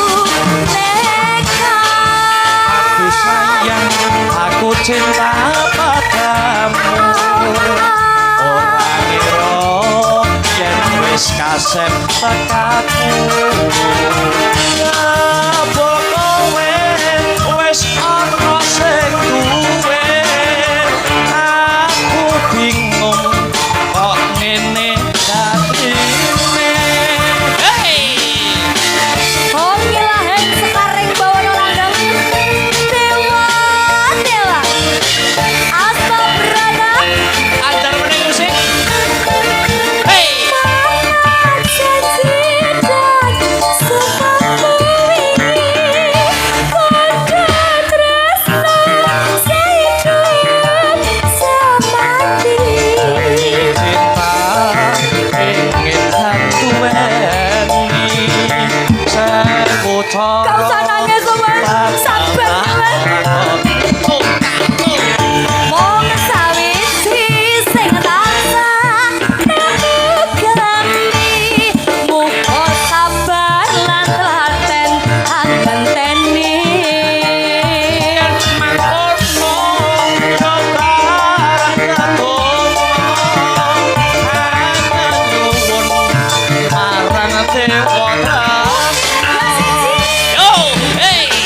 Aku sayang, aku cinta padamu. Ora ngira yen wis kasep tekaku. Ya kowe wis ana sing duwe. Aku bingung kok ngene dadine. Hey! Oh ngilahen sekaring bawana landang Dewa Dewa Asta berada Antar meneng musik. Hey! janji dan sepatu ini Koda tresna sehidup semati Cinta ingin hantueni sewu cara. Kau usah nangis Sobat, sabar Mong sawisi sing tansah nemugani muga sabar lan telaten anggenteni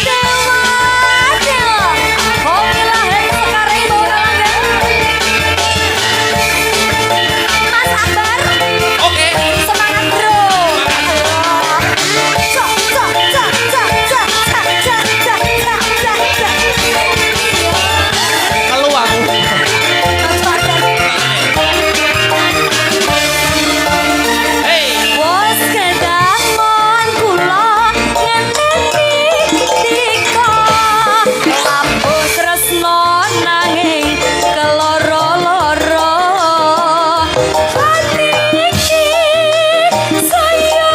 Dewa Dewa oh ngilahen sekaring bawana landang Mas Akbar semangat bro cok cok cok cok cok cok cok cok cok Wes kedangon kula ngenteni dika Lampu tresno nanging keloro-loro Hati iki saya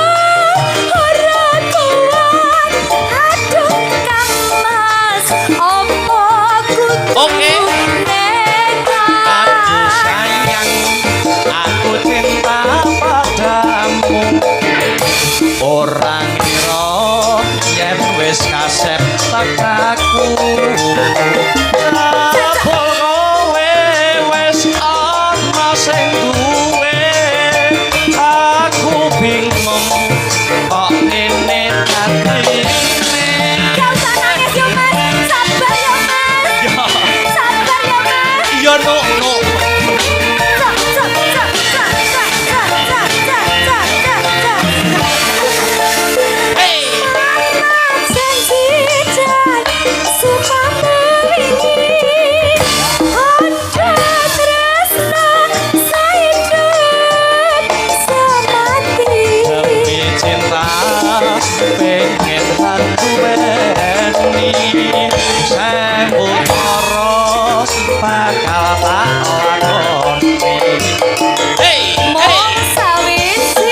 ora kuat Aduh Kang Mas opo kudu Oke. nekat Aku cinta padamu. Orang ngira yen wis kasep tekaku. Apa kowe wis ana sing duwe. Aku bingung kok ngene dadine. Gak usah nangis yo Mas sabar yo Mas sabar yo Mas Ya no no. Cak, cak, cak, cak, cak, cak, cak, cak, cak, cak, cak. Sewutoros bakal tak lakoni. Hey, Mong sawisi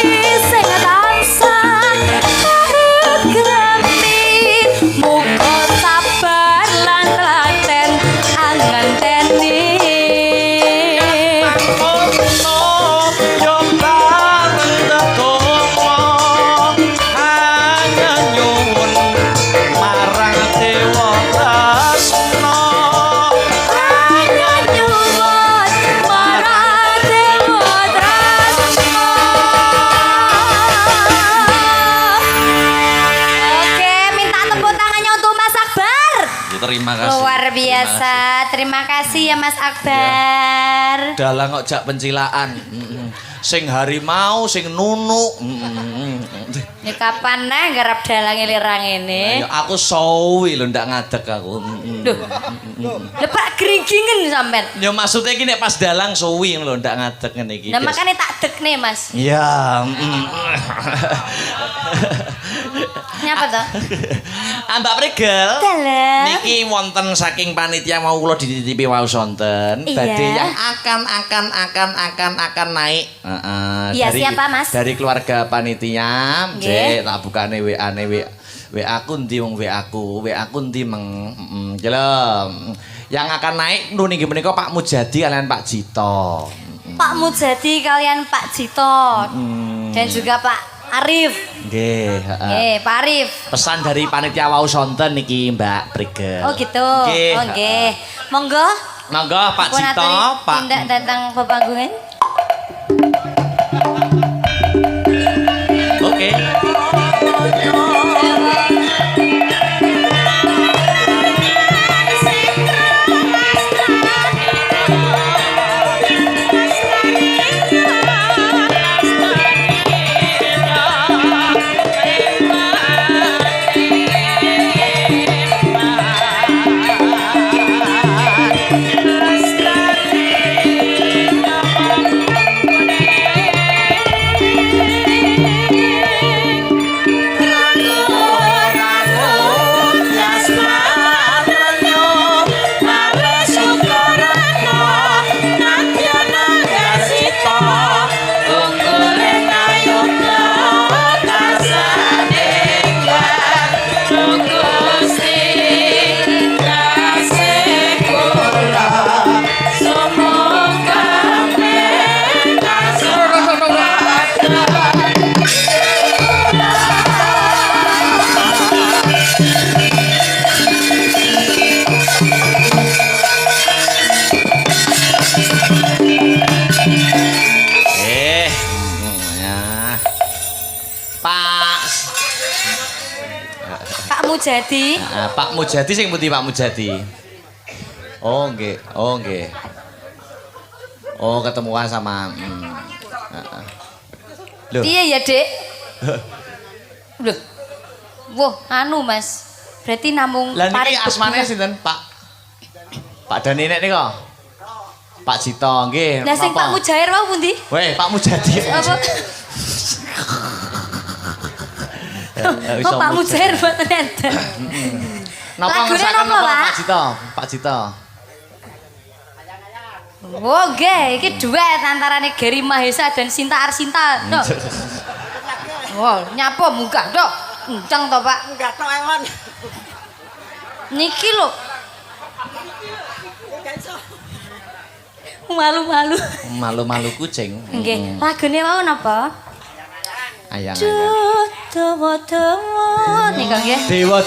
sing tansah arep gremi muga sabar lan telaten anganteni Terima kasih. luar biasa. Terima kasih ya Mas Akbar. Dalang kok jak pencilaan. Sing harimau, sing nunuk. Ini kapan nah garap dalang lirang ini? Ya aku sawi lho ndak ngadeg aku. Duh. Lepak geringgingen sampean. Ya maksudnya iki nek pas dalang sawi lho ndak ngadeg ngene iki. Nah makanya tak dek nih Mas. Ya. Nyapa toh? Mbak Prigel. Dalam. Niki wonten saking panitia mau kula dititipi wau sonten Iya. badhe yang akan naik. Iya, siapa, Mas? Dari keluarga panitia. Nggih. Tak bukane WA-ne WA aku ndi wong WA aku ndi meng jelem. Yang akan naik nu niki menika Pak Mujadi kalian Pak Jito. Pak Mujadi kalian Pak Jito. Dan juga Pak Arif. Nggih, Pak Arif. Pesan dari panitia wau sonten niki Mbak Prigel. Oh gitu. Nggih, Oh nggih. Monggo. Monggo Pak Pun Jito, aturi Pak. tindak datang pepanggungan. Oke. Mujadi. Pak Mujadi sing pundi Pak Mujadi? Oh nggih, oh nggih. Oh ketemuan sama Loh. Iya ya, Dek. Loh. Wah, anu Mas. Berarti namung Lah niki parit asmane berdua. sinten, Pak? Pak Daninek nika. Pak Cito nggih. Lah sing Pak napa? Mujair wau pundi? Weh, Pak Mujadi. Apa? Oh, Pak Mujair mboten enten. Napa Lagune ngesaken napa, napa Pak? Pak Cito? Pak Cito. Oh, nggih, iki duet antarane Geri Mahesa dan Sinta Arsinta. No. Wow, nyapa munggah tok. Enceng to, Pak. Enggak tok ewon. Niki lho. Malu-malu. Malu-malu kucing. Nggih, lagune mau napa? Ayang. Dewa-dewa. Nika nggih. Dewa.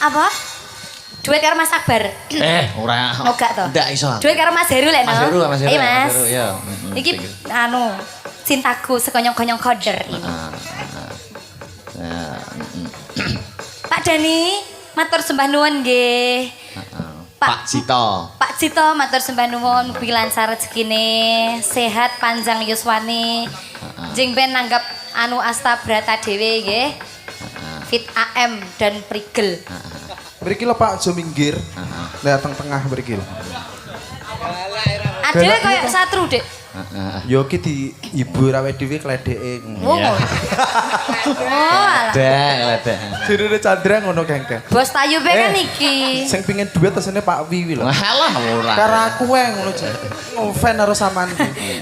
Apa? Duet karo Mas Akbar. Ora. Oh, gak to? Ndak iso. Duet karo Mas Heru lek no. Mas Heru. Iya, Mas. Mas Heru, ya. Iki anu cintaku sekonyong-konyong koder ini. Pak Dani, matur sembah nuwun nggih. Pak Cito. Pak Cito matur sembah nuwun mugi lancar rezekine, sehat panjang yuswani. Jeng ben nanggap anu Asta Brata dhewe nggih. Fit AM dan Prigel. Mriki lho Pak aja minggir. Lah teng tengah mriki lho. Adewe koyo satru, Dik. Yo ki di ibu rawe dhewe kledeke. Oh. Oh. alah. Ledek. Jenenge Chandra ngono Kengkeng. Bos Tayube kan iki. Sing pengin duet asline Pak Wiwi lho. Alah ora. Karo aku wae ngono Jan. Ngefan karo sampean.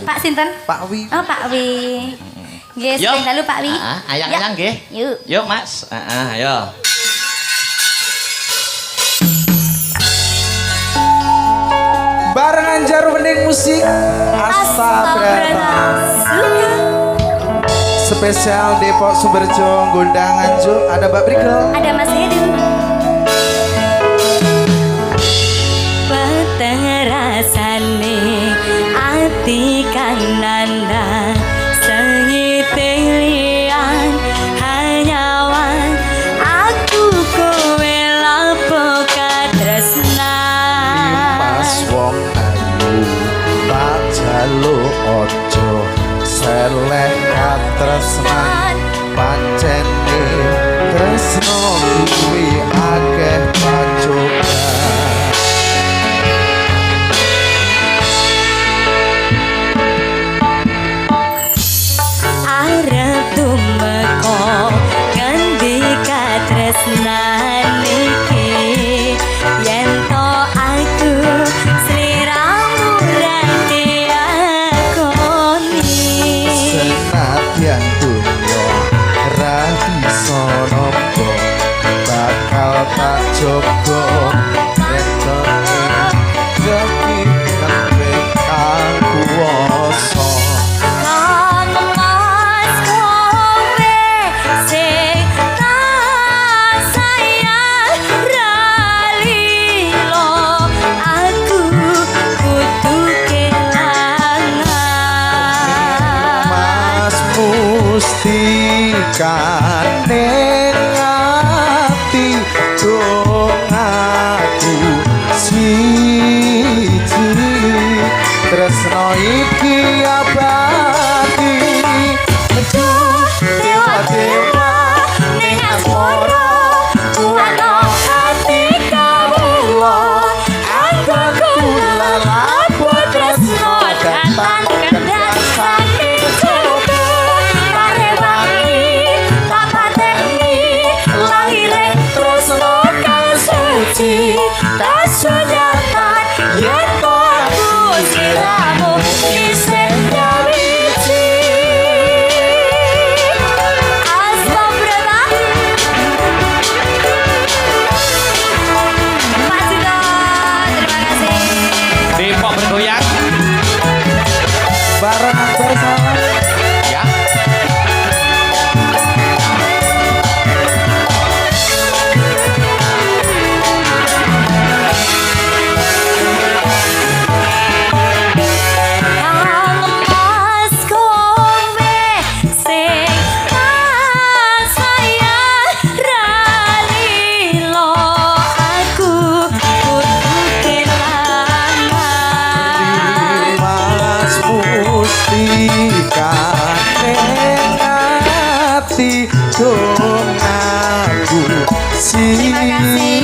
Pak sinten? Pak Wiwi. Oh, Pak Wi. Nggih, Yo. sing dalu Pak Wi. Ayang-ayang nggih. Yuk. Yuk, Mas. Ayo. Barengan jarum bening musik Astabrata. Spesial Depok Sumberjo Gondangan Jo. Ada Mbak Brigel. Ada Mas Hedu. Peterasane ati kananda sengitilian hanyawan aku kowe lapo katresnan. Pas wong ayu tak jaluk ojo seleh katresnan pancene tresno kuwi akeh pacoban. Arep tumeka ngendi katresnan iki yen to aku sliramu ranti akoni. Senadyan dunya ra bisa nampa bakal tak jaga retone dadi nembe aku wasa. Mas kowe sing tak sayang ralilo aku kudu kelangan. Mas mustikane ngati dong aku siji tresno iki abadi dewa-dewa ning asmara kuwano hati kawula aku kula lapo tresno datang kendang saking coba parewangi tak pateni lahire tresno kang suci kasunyatan yen to aku siramu isih nyawiji. Astabrata. Mas Dino, terima kasih. Depok bergoyang. barengan bersama Ya. Mas kowe sing tak sayang ralilo aku kudu kelangan. Mas mustikane ngati dong aku siji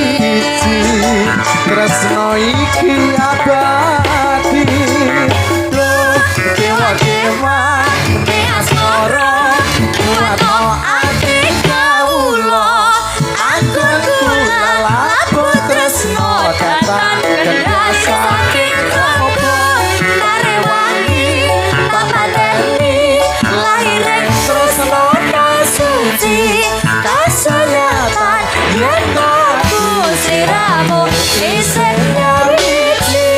tresno iki abadi lo dewa-dewa ning asmara kuwano ati kawula aku kula lapo tresno datang kendang saking coba parewangi papateni lahire tresno kasuci kasunyatan yen aku siramu isih nyawiji.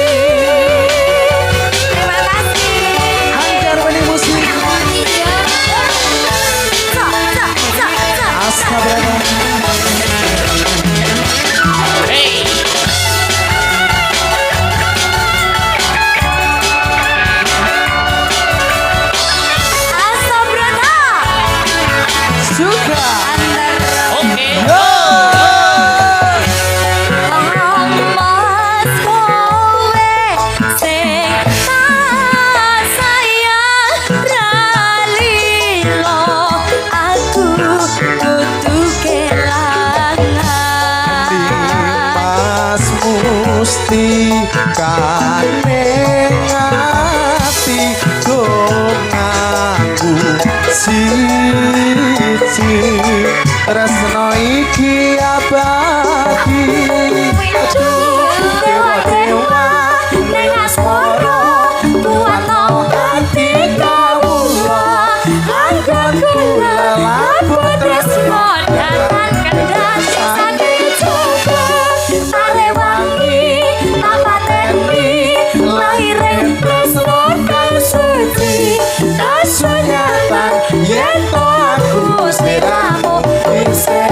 Terima kasih. Hancur bening musik Astabrata. Hey. Astabrata. Suka Oke. Mas kowe sing tak sayang ralilo aku kudu kelangan. Mas mustikane ngati misi tresno iki abadi dewa-dewa ning asmara kuwatno ati kawula anggon kula labu tresno Datan kendas saking coba Sarewangi tapateni lahirin tresno kang suci kasunyatan yen to aku sliramu isih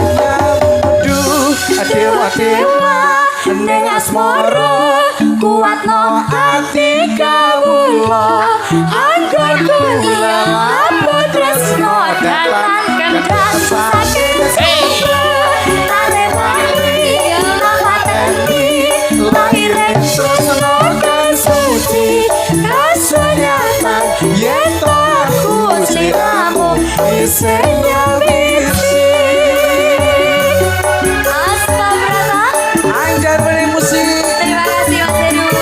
duh dewa-dewa ning asmara kuwatno ati kawula anggon kula labu tresno Datan kendas saking coba Sarewangi tapateni lahirin tresno kang suci kasunyatan yen to aku sliramu isih nyawisi Astabrata. anjar beri musik Terima kasih Mas Heru.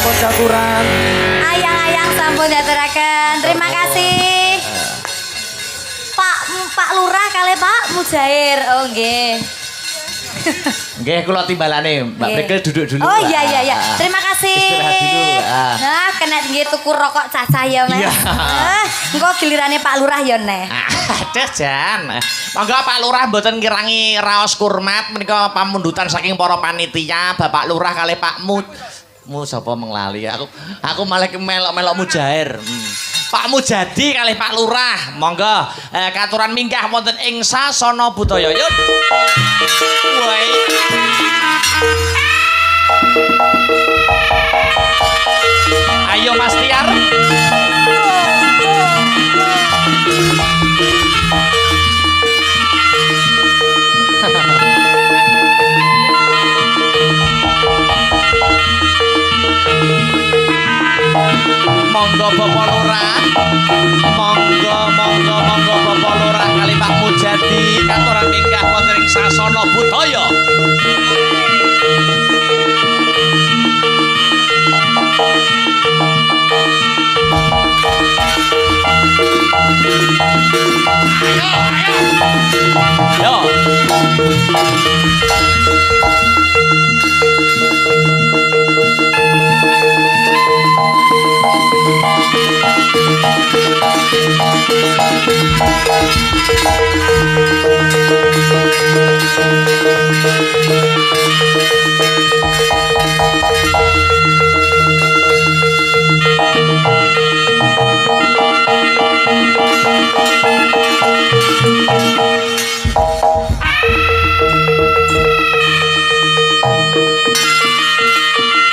sampun cakuran Ayang-ayang sampun diaturaken. Terima kasih. Pak Lurah kali Pak Mujair. Oh nggih. Nggih kula timbalane, Mbak Nggih. Prikel duduk dulu. Oh iya iya iya. Terima kasih. Istirahat dulu. Nah, kena nggih tuku rokok cacah ya, Mas. Iya. Engko gilirane Pak Lurah ya, Neh. Aduh Jan. Monggo Pak Lurah mboten ngirangi raos kurmat menika pamundutan saking para panitia, Bapak Lurah kalih Pak Mu sapa menglali aku malah melok-melok Mujair. Pak Mujadi kalih Pak Lurah. Monggo katuran minggah wonten ing sasana budaya. Yuk. Woi. Ayo Mas Tiar. Monggo Bapak Lurah. Monggo Bapak Lurah kali Pak Mujadi katuran minggah wonten ing sasana budaya. Ayo.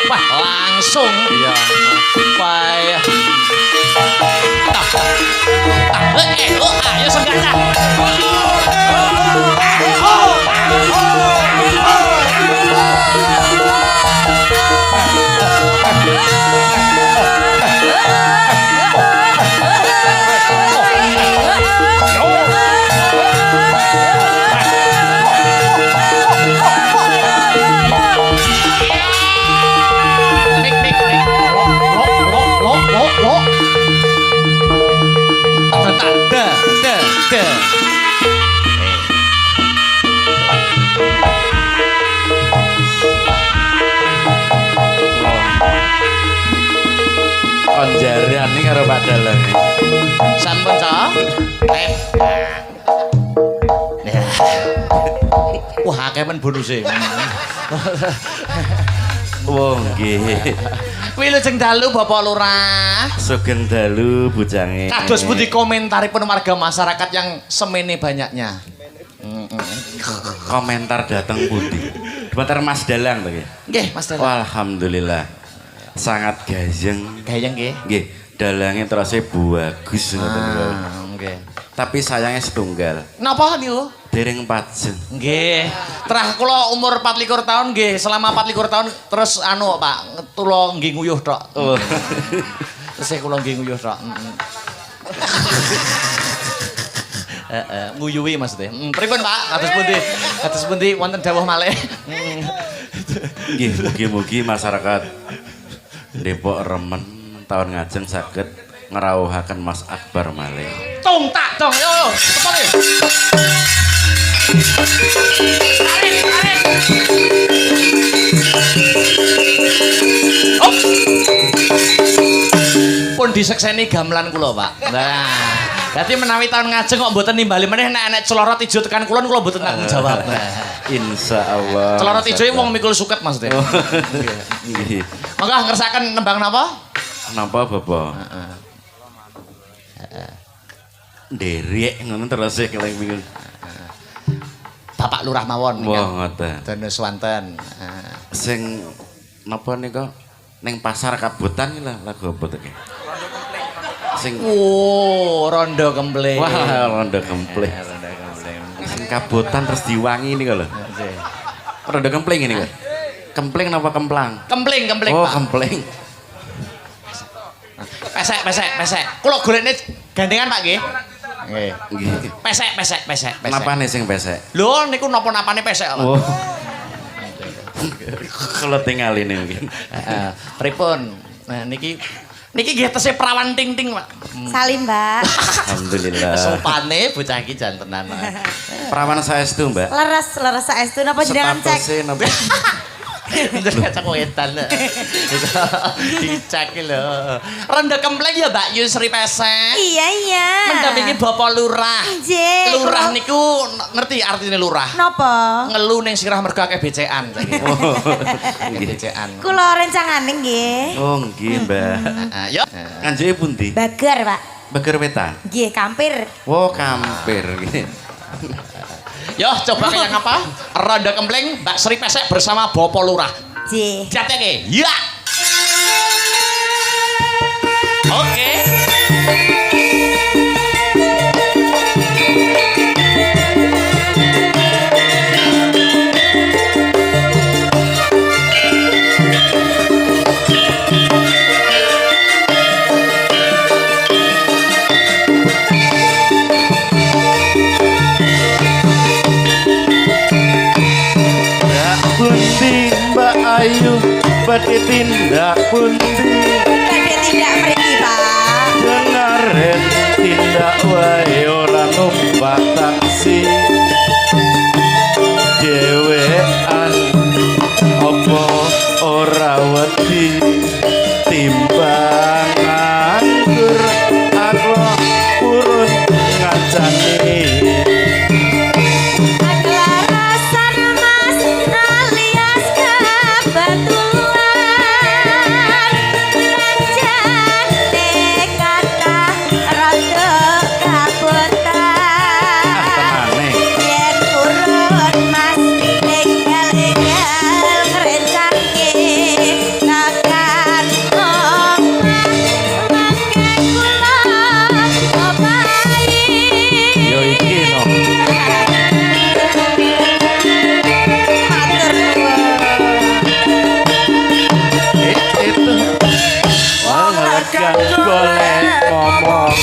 Wah, langsung. Iya. Wah. Ayo sengaja. Konjaran ini karo Pak Dalang. Sampun to? Ya. Wah, akeh men bonuse. Wong nggih. Kuwi lho jeng dalu Bapak Lurah. Sugeng dalu bujange. Kados pundi komentaripun warga masyarakat yang semene banyaknya? Komentar datang pundi. Komentar Mas Dalang to nggih. Nggih, Mas Dalang. Alhamdulillah. Sangat gayeng. Gayeng nggih. Nggih, dalange terase bagus ngoten niku. Nggih. Tapi sayangnya setunggal. Napa niku? Dereng pajeng. Nggih. Terah kula umur 24 tahun nggih, selama 24 tahun terus anu Pak, kula nggih nguyuh tok. Oh. Terus kula nggih nguyuh tok. Nguyuhi maksudnya. Pripun Pak? Kados pundi? Kados pundi wonten dawuh malih. Nggih, mugi-mugi masyarakat Depok remen tahun ngajeng saged ngrawuhaken Mas Akbar malih. Tung tak dong, yo, kepala. Tarik, tarik. Oh. Pun disekseni gamelan kula, Pak. Nah, dadi menawi tahun ngajeng kok mboten nimbali meneh nek celorot ijo tekan kulon kula mboten tanggung jawab. Insyaallah. Celorot ijo wong mikul suket maksudnya. Nggih. Monggo ngersaken nembang napa? Napa Bapak? Nderek ngono terus keleng minggu. Bapak Lurah mawon. Wah, ngoten. Dono swanten. Sing napa nika ning pasar kabutan iki lagu apa to iki? Sing Rondo Kempleng. wah, Rondo Kempleng. Rondo Kempleng. Sing kabutan terus diwangi niku lho. Rondo Kempleng ini kok. Kempleng napa kemplang? Kempleng, kempleng, Oh, Pak. kempleng. Pesek, pesek, pesek. Kula golekne gandengan, Pak nggih. Nggih. Nggih. Pesek, pesek, pesek, pesek. Napane sing pesek? Lho, niku napa-napane pesek, Pak. Oh. Kalau tinggalin mungkin. Pripun? Nah, niki nggih tesih perawan ting-ting, Pak. Salim, Mbak. Alhamdulillah. Sopane bocah iki jantenan. Perawan saestu, Mbak. Leres saestu napa jenengan cek? Statusnya napa? Jenengan cek wetan. Dicek lho. Rondo Kempleng ya, Mbak Yusri pesek. Iya. Mendampingi Bapak Lurah. Nggih. Lurah niku ngerti artine lurah? Napa? Ngelu ning sirah mergo akeh becekan. Oh, Akeh becekan. Kula rencangane nggih. oh nggih, Mbak. Yo. Kanjenge pundi? Bager, Pak. Beger wetan. Nggih, kampir. Oh, kampir. Yo, coba kayak apa? Rondo Kempleng, Mbak Sri pesek bersama Bapak Lurah. Nggih. Jateke. Ya. Oke. Pundi Mbak Ayu badhe tindak pundi Badhe tindak mriki, Pak. dengarin tindak wae ora numpak taksi dhewean apa ora wedi timbang nganggur aku purun ngancani Adalah rasa mas alias kebetulan Rancane kata rondo kabutan tenane Yen urut mas enggal-enggal ngrencangke takkan omah mangke kula omahi yo iki no matur nuwun itu walakan golek ngomong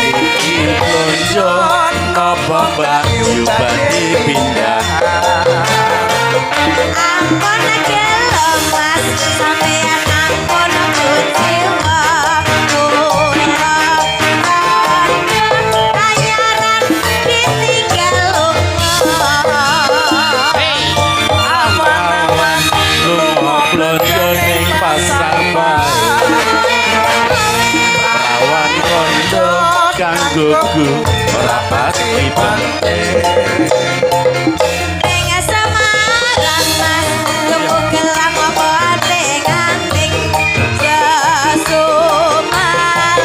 iki lonjo napa mbak yubati pindah ampun gelo mas sampeyan ampun kuciwa kula panyaran ditinggal lunga awan lunga blonjo ning pasar bae rawan kondo kanggoku ora pasti penting ning Semarang mas tuku gelang apa anting-anting Sesumalang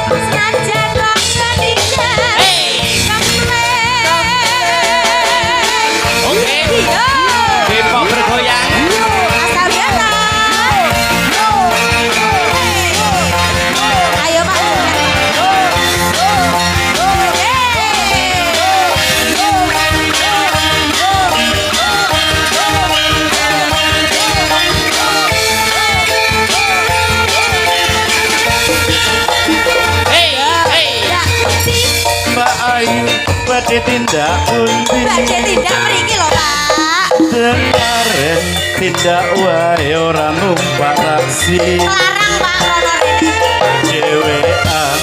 senajan kok ketinggal kemleng Oke. Yo. Depok bergoyang. Asal biasa. Ayo Pak. Hey, hey. Mbak Ayu badhe tindak pundi Badhe tindak mriki lho Pak. Dengarin tidak wae ora numpak taksi. Larang Pak Rono rene. Dewean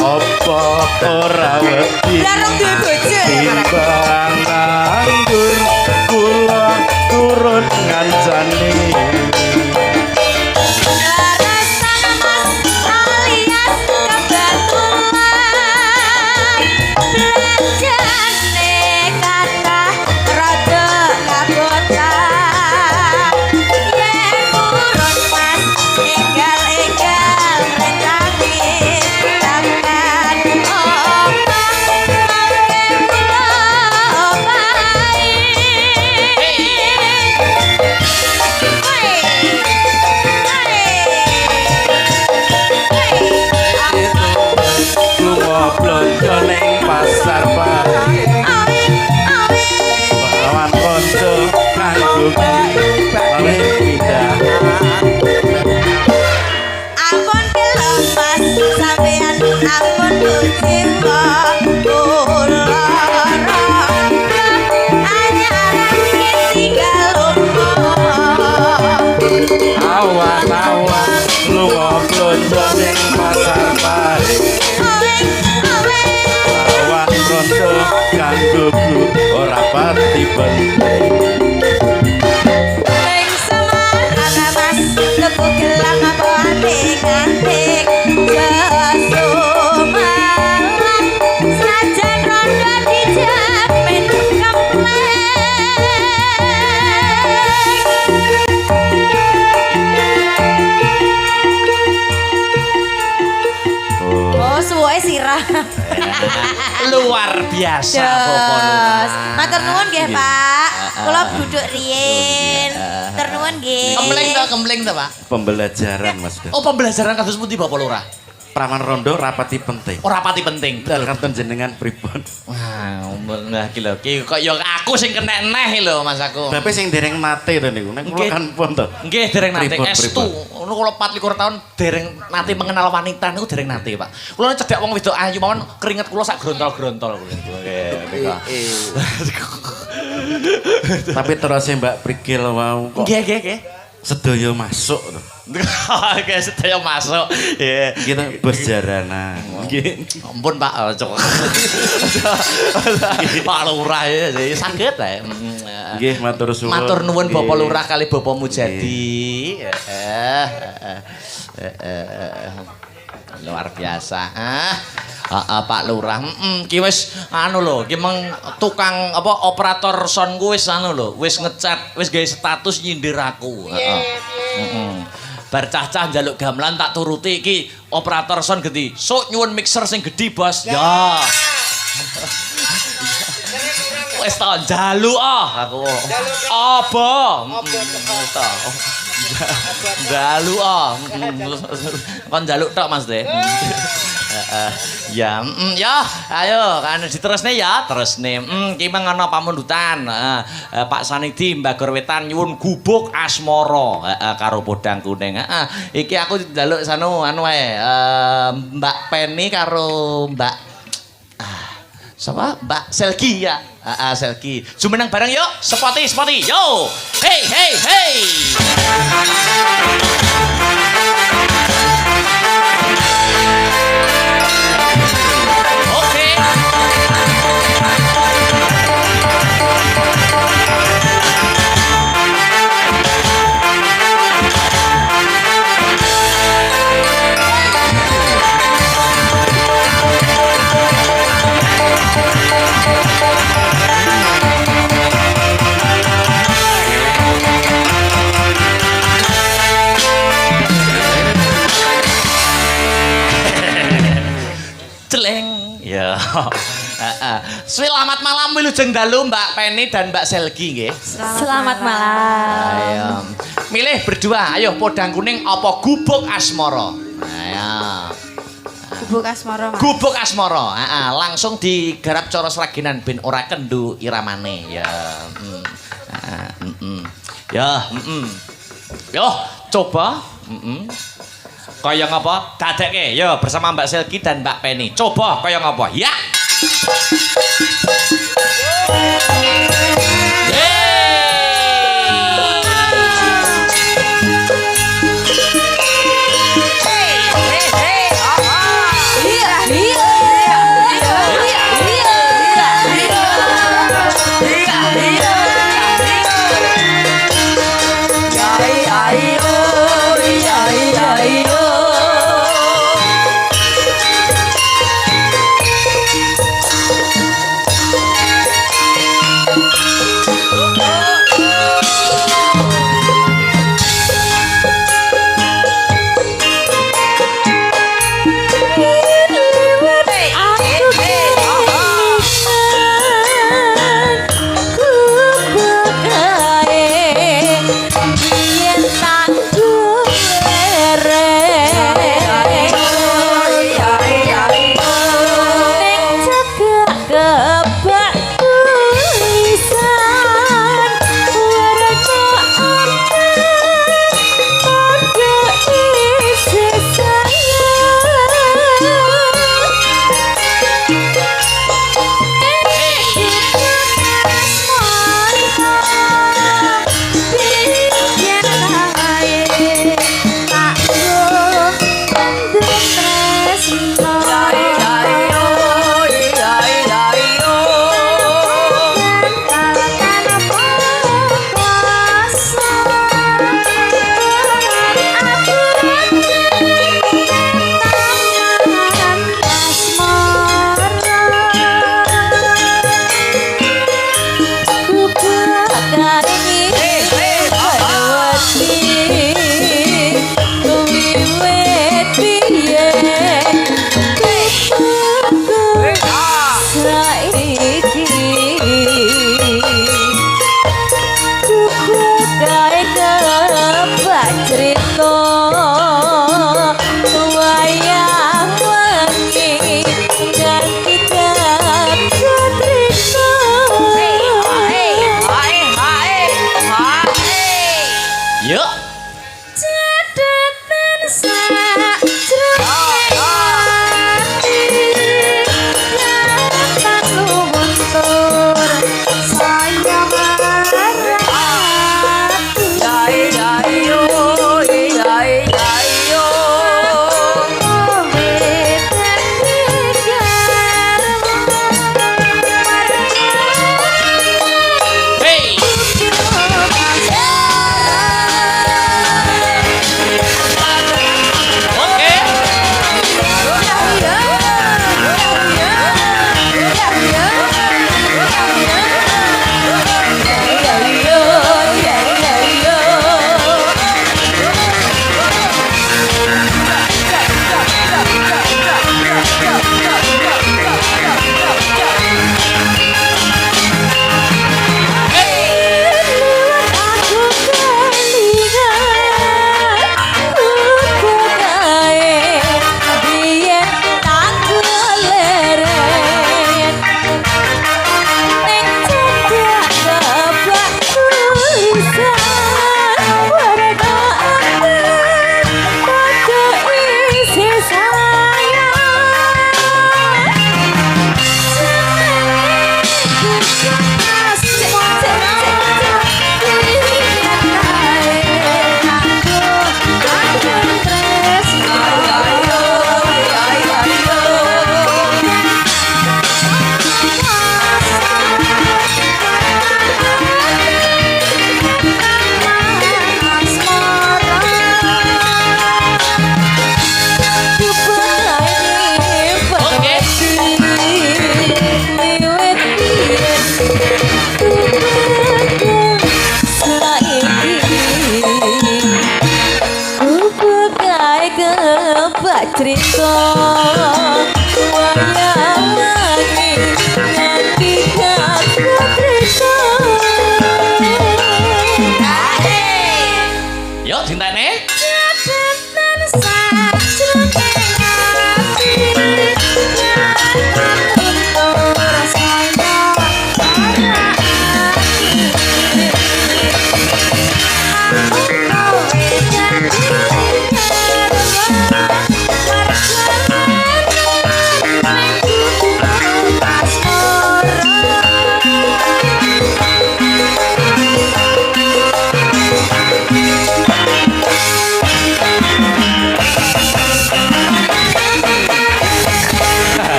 opo ora wedi. Larang duwe bojo ya, Pak. Timbang nganggur kula turun ngancani. Laras Mas alias kebetulan belanjane kata rada ngabotan yen kurun Mas enggal-enggal rencangi sampean omah mangke kula opahi. Lunga blonjo ning pasar pagi. Bawan konco kanggo bawe pindah. Ampun kelepas sampean ampun kucimba kula rondo anyaran tinggal Awan-awan lunga blonjo ning pasar pagi. Bawan konco kanggo ora pati penting. Ning Semarang Mas tuku gelang apa antik-antik Sesumalan sajan rondo dijamin kempleng. Oh, suwe sirah. Luar biasa Dos. Bapak Lurah. Matur nuwun nggih, Pak. Kula duduk riyin. Matur nuwun nggih. Kemling to, Pak. Pembelajaran Mas. Oh, pembelajaran kados pundi Bapak Lurah? Praman rondo rapati penting. Ora pati penting. Dalem jenengan pripun? Wah, nah iki lho, iki kok ya aku sing kena neh lho Mas aku. Bapak sing dereng mate to niku. Nek kula kan pun to. Nggih, dereng nate Pripun, estu. pripun? Ngono kula 24 tahun dereng nate mengenal wanita niku dereng nate, Pak. Kula cedhak wong wedok ayu mawon keringet kula sak grontol-grontol kuwi. Nggih, Tapi terus Mbak Prigil wau kok nggih. sedaya masuk to. Oke, sedaya masuk. Nggih. Kita bos jaranan. Nggih. Ampun Pak, Pak Lurah ya saged ae. Nggih, matur suwun. Matur nuwun Nggih. Bapak Lurah kali Bapak Mujadi. Luar biasa. Pak Lurah. Ki wis anu lho, ki meng tukang apa operator sound ku wis anu lho, wis ngecat, wis gawe status nyindir aku. Bar cah-cah njaluk gamelan tak turuti iki operator sound gede. Sok nyuwun mixer sing gede, Bos. Ya. Wis ta njaluk aku. Apa? Wis ta. Njaluk kon njaluk tok Mas De. Ya, ya, ayo kan diterusne ya, terusne. Ki meng ana pamundutan. Pak Sanidi Mbagor Wetan nyuwun gubuk asmara karo podang kuning. Iki aku njaluk sanu anu wae. Mbak Penny karo Mbak sapa? Mbak Selgi ya. Selgi. Jumeneng bareng yuk. Spoti. Yo. Hey. Oke. Celeng. Ya. Selamat malam wilujeng dalu Mbak Penny dan Mbak Selgi nggih. Selamat malam. Ayo. Milih berdua, ayo podang kuning apa gubuk asmara? Ayo. Gubuk asmara, Mas. Gubuk asmara. Langsung digarap cara sragenan ben ora kendu iramane. Ya. Ya, Yo, coba. Kaya ngapa? Dadekke. Yo, bersama Mbak Selgi dan Mbak Penny. Coba kaya ngapa? Ya. Yeay. cerita wayang-wangi nganti cerita. Yo dintene. Jabatan sajroning ati untuk saya para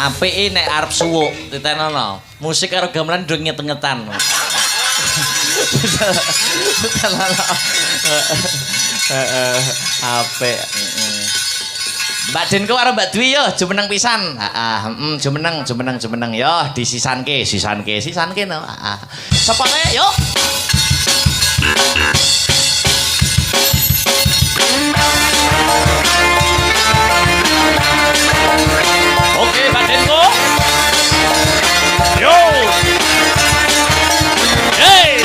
Apike nek arep suwuk ditenono. Musik karo gamelan do nget-ngetan. Apik. Mbak Denko karo Mbak Dwi yo jumeneng pisan. Heeh, jumeneng yo disisanke no. Sapa kae yo? Oke, Mbak Denko. Yo. Hey.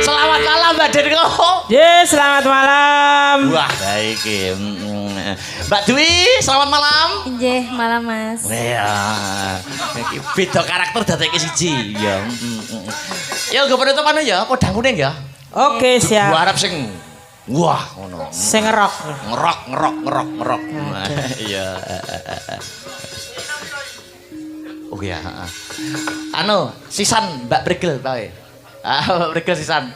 Selamat malam Mbak Denko. Yes, selamat malam. Wah, baik. Mbak Dwi, selamat malam. Nggih, malam Mas. Ya, iki beda karakter dadeke siji. Ya. Ya go penutupan ya, podang kuning ya. Oke, siap. Gua harap sing wah ngono. Sing ngerok. Ngerok. Iya. Oh ya, anu, sisan Mbak Brigel tau ya? Mbak Brigel sisan.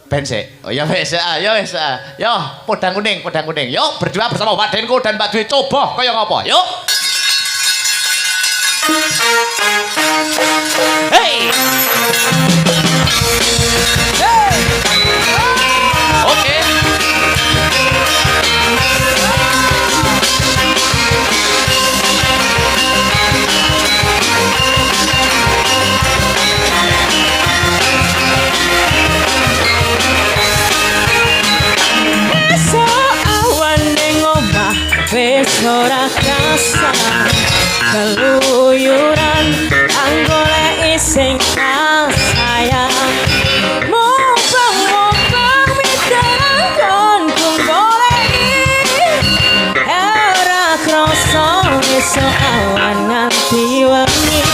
Ben sik. Oh ya wis, ya wis. Yo, podang kuning. Yo, berdua bersama Pak Denko dan Mbak Dwi coba kaya ngapa? Yuk. Hey. Oke. Wis ora krasa keluyuran anggoleki sing sayang mumpung miteran kon goleki ora krasa esuk awan nganti wengi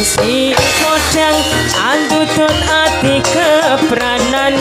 si kodang andutun ati kepranan